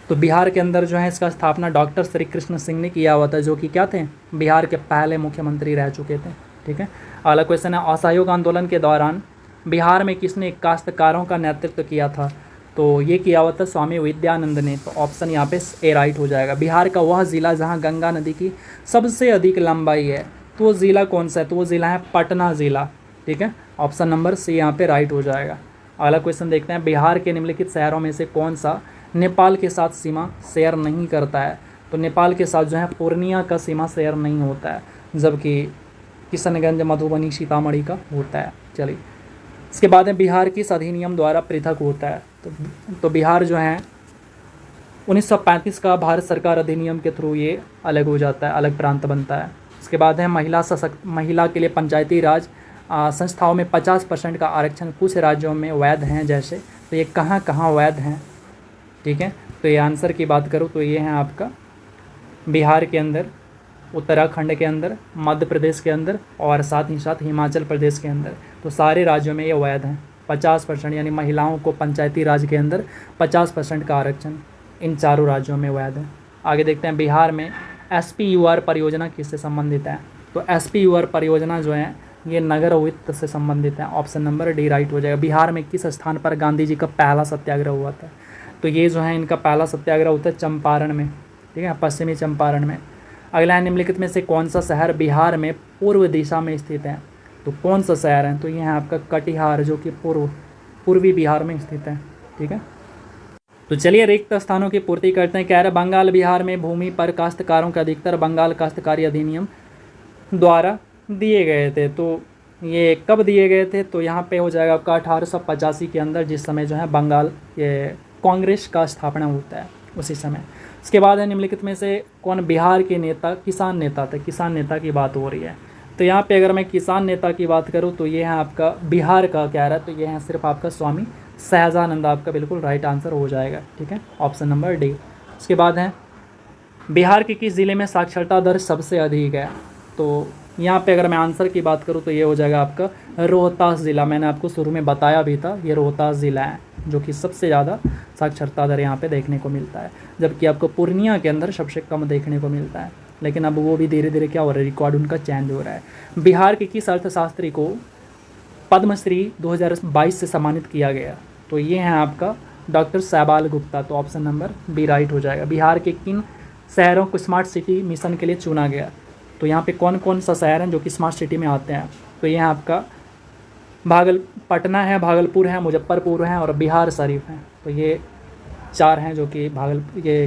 तो बिहार के अंदर जो है इसका स्थापना डॉक्टर श्री कृष्ण सिंह ने किया हुआ था, जो कि क्या थे, बिहार के पहले मुख्यमंत्री रह चुके थे। ठीक है, अगला क्वेश्चन है, असहयोग आंदोलन के दौरान बिहार में किसने काश्तकारों का नेतृत्व किया था? तो ये किया हुआ था स्वामी विद्यानंद ने। तो ऑप्शन यहाँ पे ए राइट हो जाएगा। बिहार का वह ज़िला जहाँ गंगा नदी की सबसे अधिक लंबाई है, तो वो ज़िला कौन सा है? तो वो ज़िला है पटना ज़िला। ठीक है, ऑप्शन नंबर सी यहाँ पे राइट हो जाएगा। अगला क्वेश्चन देखते हैं, बिहार के निम्नलिखित शहरों में से कौन सा नेपाल के साथ सीमा शेयर नहीं करता है? तो नेपाल के साथ जो है पूर्णिया का सीमा शेयर नहीं होता है, जबकि किशनगंज, मधुबनी, सीतामढ़ी का होता है। चलिए, इसके बाद में बिहार किस अधिनियम द्वारा पृथक होता है? तो बिहार जो है 1935 का भारत सरकार अधिनियम के थ्रू ये अलग हो जाता है, अलग प्रांत बनता है। इसके बाद है महिला के लिए पंचायती राज संस्थाओं में 50% का आरक्षण कुछ राज्यों में वैध हैं जैसे, तो ये कहाँ कहाँ वैध हैं? ठीक है, तो ये आंसर की बात करूँ तो ये है आपका बिहार के अंदर, उत्तराखंड के अंदर, मध्य प्रदेश के अंदर और साथ ही साथ हिमाचल प्रदेश के अंदर। तो सारे राज्यों में ये वैध हैं। 50%, यानी महिलाओं को पंचायती राज के अंदर 50% का आरक्षण इन चारों राज्यों में वैध है। आगे देखते हैं बिहार में SPUR परियोजना किससे संबंधित है। तो SPUR परियोजना जो है ये नगर वित्त से संबंधित है। ऑप्शन नंबर डी राइट हो जाएगा। बिहार में किस स्थान पर गांधी जी का पहला सत्याग्रह हुआ था। तो ये जो है इनका पहला सत्याग्रह होता है चंपारण में, ठीक है, पश्चिमी चंपारण में। अगला है निम्नलिखित में से कौन सा शहर बिहार में पूर्व दिशा में स्थित है। तो कौन सा शहर है, तो ये है आपका कटिहार जो कि पूर्वी बिहार में स्थित है, ठीक है। तो चलिए रिक्त स्थानों की पूर्ति करते हैं। कह रहे बंगाल बिहार में भूमि पर काश्तकारों के अधिकतर बंगाल काश्तकारी अधिनियम द्वारा दिए गए थे। तो ये कब दिए गए थे, तो यहाँ पे हो जाएगा आपका 1885 के अंदर, जिस समय जो है बंगाल ये कांग्रेस का स्थापना होता है उसी समय। उसके बाद है निम्नलिखित में से कौन बिहार के नेता किसान नेता थे। किसान नेता की बात हो रही है, तो यहाँ पे अगर मैं किसान नेता की बात करूँ तो ये है आपका बिहार का कह रहा है, तो ये है सिर्फ आपका स्वामी सहजानंद, आपका बिल्कुल राइट आंसर हो जाएगा, ठीक है, ऑप्शन नंबर डी। उसके बाद है बिहार के किस ज़िले में साक्षरता दर सबसे अधिक है। तो यहाँ पे अगर मैं आंसर की बात करूँ तो ये हो जाएगा आपका रोहतास ज़िला। मैंने आपको शुरू में बताया भी था, ये रोहतास ज़िला है जो कि सबसे ज़्यादा साक्षरता दर यहाँ पे देखने को मिलता है, जबकि आपको पूर्णिया के अंदर सबसे कम देखने को मिलता है। लेकिन अब वो भी धीरे धीरे क्या हो रहा है, रिकॉर्ड उनका चेंज हो रहा है। बिहार के किस अर्थशास्त्री को पद्मश्री 2022 से सम्मानित किया गया। तो ये हैं आपका डॉक्टर शैबाल गुप्ता। तो ऑप्शन नंबर बी राइट हो जाएगा। बिहार के किन शहरों को स्मार्ट सिटी मिशन के लिए चुना गया। तो यहाँ पे कौन कौन सा शहर हैं जो कि स्मार्ट सिटी में आते हैं। तो ये आपका पटना है, भागलपुर है, मुजफ्फरपुर है और बिहार शरीफ है। तो ये 4 हैं जो कि ये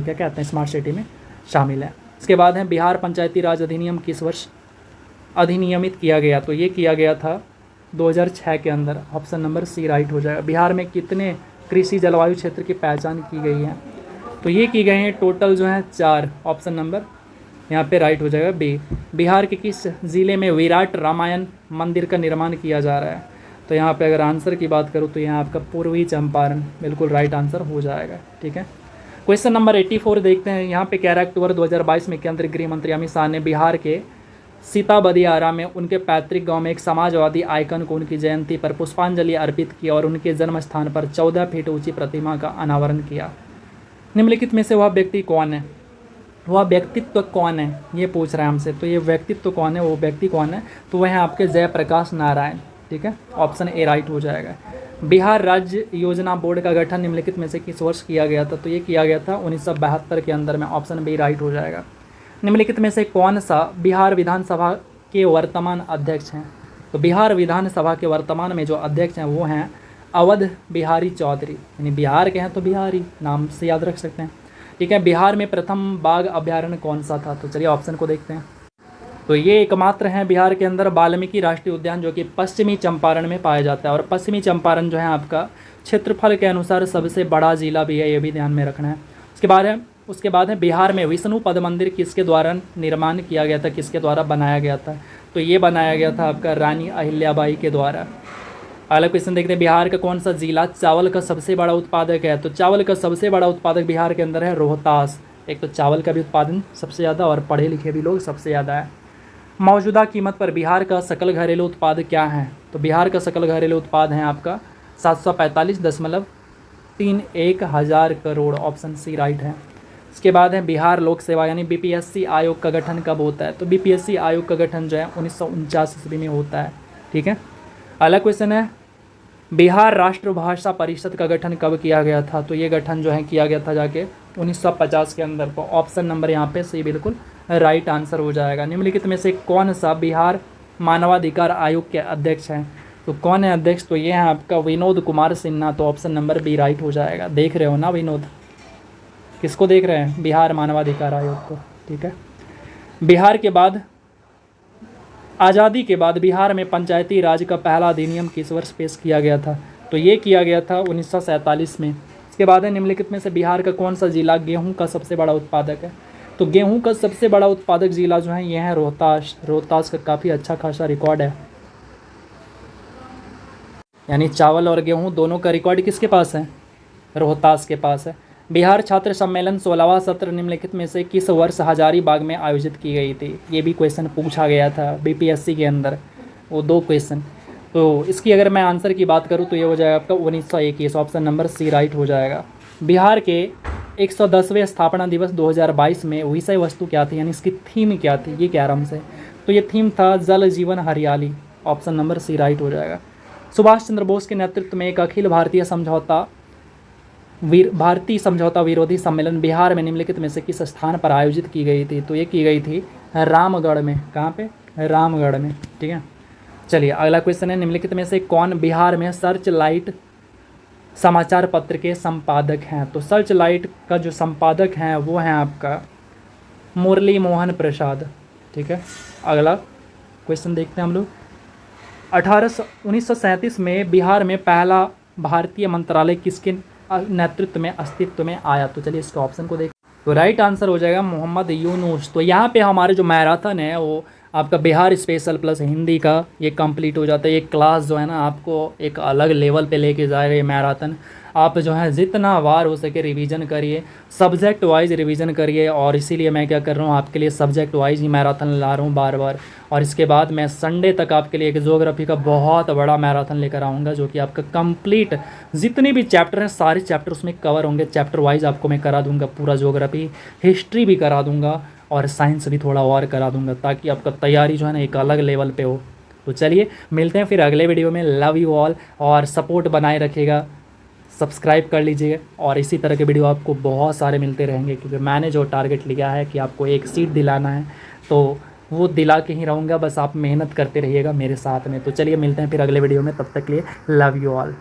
क्या कहते हैं स्मार्ट सिटी में शामिल है। इसके बाद है बिहार पंचायती राज अधिनियम किस वर्ष अधिनियमित किया गया। तो ये किया गया था 2006 के अंदर। ऑप्शन नंबर सी राइट हो जाएगा। बिहार में कितने कृषि जलवायु क्षेत्र की पहचान की गई है। तो ये की गए हैं टोटल जो है 4। ऑप्शन नंबर यहाँ पे राइट हो जाएगा बी। बिहार के किस ज़िले में विराट रामायण मंदिर का निर्माण किया जा रहा है। तो यहाँ पे अगर आंसर की बात करूँ तो यहाँ आपका पूर्वी चंपारण बिल्कुल राइट आंसर हो जाएगा, ठीक है। क्वेश्चन नंबर 84 देखते हैं। यहाँ पे 11 अक्टूबर 2022 में केंद्रीय गृह मंत्री अमित शाह ने बिहार के सीताबदियारा में उनके पैतृक गांव में एक समाजवादी आइकन को उनकी जयंती पर पुष्पांजलि अर्पित की और उनके जन्म स्थान पर 14 फीट ऊंची प्रतिमा का अनावरण किया। निम्नलिखित में से वह व्यक्ति कौन है, वह व्यक्तित्व कौन है, ये पूछ रहा है हमसे। तो ये व्यक्तित्व कौन है, वो व्यक्ति कौन है, तो वह है आपके जयप्रकाश नारायण, ठीक है, ऑप्शन ए राइट हो जाएगा। बिहार राज्य योजना बोर्ड का गठन निम्नलिखित में से किस वर्ष किया गया था। तो ये किया गया था 1972 के अंदर में। ऑप्शन बी राइट हो जाएगा। निम्नलिखित में से कौन सा बिहार विधानसभा के वर्तमान अध्यक्ष हैं। तो बिहार विधानसभा के वर्तमान में जो अध्यक्ष हैं वो हैं अवध बिहारी चौधरी, यानी बिहार के हैं तो बिहारी नाम से याद रख सकते हैं, ठीक है। बिहार में प्रथम बाघ अभ्यारण्य कौन सा था। तो चलिए ऑप्शन को देखते हैं। तो ये एकमात्र है बिहार के अंदर वाल्मीकि राष्ट्रीय उद्यान जो कि पश्चिमी चंपारण में पाया जाता है। और पश्चिमी चंपारण जो है आपका क्षेत्रफल के अनुसार सबसे बड़ा जिला भी है, ये भी ध्यान में रखना है। उसके बाद है बिहार में विष्णु पद मंदिर किसके द्वारा निर्माण किया गया था, किसके द्वारा बनाया गया था। तो ये बनाया गया था आपका रानी अहिल्याबाई के द्वारा। अगला क्वेश्चन देखते हैं। बिहार का कौन सा जिला चावल का सबसे बड़ा उत्पादक है। तो चावल का सबसे बड़ा उत्पादक बिहार के अंदर है रोहतास। एक तो चावल का भी उत्पादन सबसे ज़्यादा और पढ़े लिखे भी लोग सबसे ज़्यादा है। मौजूदा कीमत पर बिहार का सकल घरेलू उत्पाद क्या है। तो बिहार का सकल घरेलू उत्पाद है आपका 745.31 हज़ार करोड़। ऑप्शन सी राइट है। इसके बाद है बिहार लोक सेवा यानी BPSC आयोग का गठन कब होता है। तो BPSC आयोग का गठन जो है 1949 ईस्वी में होता है, ठीक है। अगला क्वेश्चन है बिहार राष्ट्रभाषा परिषद का गठन कब किया गया था। तो ये गठन जो है किया गया था जाके 1950 के अंदर। तो ऑप्शन नंबर यहाँ पे सी बिल्कुल राइट आंसर हो जाएगा। निम्नलिखित में से कौन सा बिहार मानवाधिकार आयोग के अध्यक्ष हैं। तो कौन है अध्यक्ष। तो ये है आपका विनोद कुमार सिन्हा। तो ऑप्शन नंबर बी राइट हो जाएगा। देख रहे हो ना विनोद, किसको देख रहे हैं, बिहार मानवाधिकार आयोग को, ठीक है। बिहार के बाद आज़ादी के बाद बिहार में पंचायती राज का पहला अधिनियम किस वर्ष पेश किया गया था। तो ये किया गया था 1947 में। इसके बाद है निम्नलिखित में से बिहार का कौन सा जिला गेहूं का सबसे बड़ा उत्पादक है। तो गेहूं का सबसे बड़ा उत्पादक जिला जो है ये है रोहतास। रोहतास का काफ़ी अच्छा खासा रिकॉर्ड है, यानी चावल और गेहूं दोनों का रिकॉर्ड किसके पास है, रोहतास के पास है। बिहार छात्र सम्मेलन 16वां सत्र निम्नलिखित में से किस वर्ष हजारीबाग में आयोजित की गई थी। ये भी क्वेश्चन पूछा गया था BPSC के अंदर, वो 2 क्वेश्चन। तो इसकी अगर मैं आंसर की बात करूँ तो ये हो जाएगा आपका 1921। ऑप्शन नंबर सी राइट हो जाएगा। बिहार के 110वें स्थापना दिवस 2022 में विषय वस्तु क्या थी, यानी इसकी थीम क्या थी, ये कह रहा हमसे। तो ये थीम था जल जीवन हरियाली। ऑप्शन नंबर सी राइट हो जाएगा। सुभाष चंद्र बोस के नेतृत्व में एक अखिल भारतीय समझौता विरोधी सम्मेलन बिहार में निम्नलिखित में से किस स्थान पर आयोजित की गई थी। तो ये की गई थी रामगढ़ में। कहाँ पे? रामगढ़ में। ठीक है, चलिए अगला क्वेश्चन है, निम्नलिखित में से कौन बिहार में सर्च लाइट समाचार पत्र के संपादक हैं। तो सर्च लाइट का जो संपादक हैं वो हैं आपका मुरली मोहन प्रसाद। ठीक है, अगला क्वेश्चन देखते हैं हम लोग। 1937 में बिहार में पहला भारतीय मंत्रालय किसके नेतृत्व में अस्तित्व में आया। तो चलिए इसके ऑप्शन को देख। तो राइट आंसर हो जाएगा मोहम्मद यूनुस। तो यहाँ पे हमारे जो मैराथन है वो आपका बिहार स्पेशल प्लस हिंदी का ये कंप्लीट हो जाता है। ये क्लास जो है ना आपको एक अलग लेवल पे लेके जा रहे हैं मैराथन। आप जो है जितना बार हो सके रिवीजन करिए, सब्जेक्ट वाइज रिवीजन करिए। और इसीलिए मैं क्या कर रहा हूँ, आपके लिए सब्जेक्ट वाइज ही मैराथन ला रहा हूँ बार बार। और इसके बाद मैं संडे तक आपके लिए एक ज्योग्राफी का बहुत बड़ा मैराथन लेकर आऊँगा, जो कि आपका कंप्लीट जितने भी चैप्टर हैं सारे चैप्टर उसमें कवर होंगे। चैप्टर वाइज आपको मैं करा दूँगा पूरा ज्योग्राफी, हिस्ट्री भी करा दूँगा और साइंस भी थोड़ा और करा दूँगा, ताकि आपका तैयारी जो है ना एक अलग लेवल पे हो। तो चलिए मिलते हैं फिर अगले वीडियो में। लव यू ऑल, और सपोर्ट बनाए रखिएगा, सब्सक्राइब कर लीजिए। और इसी तरह के वीडियो आपको बहुत सारे मिलते रहेंगे, क्योंकि मैंने जो टारगेट लिया है कि आपको एक सीट दिलाना है, तो वो दिला के ही रहूँगा। बस आप मेहनत करते रहिएगा मेरे साथ में। तो चलिए मिलते हैं फिर अगले वीडियो में, तब तक के लिए लव यू ऑल।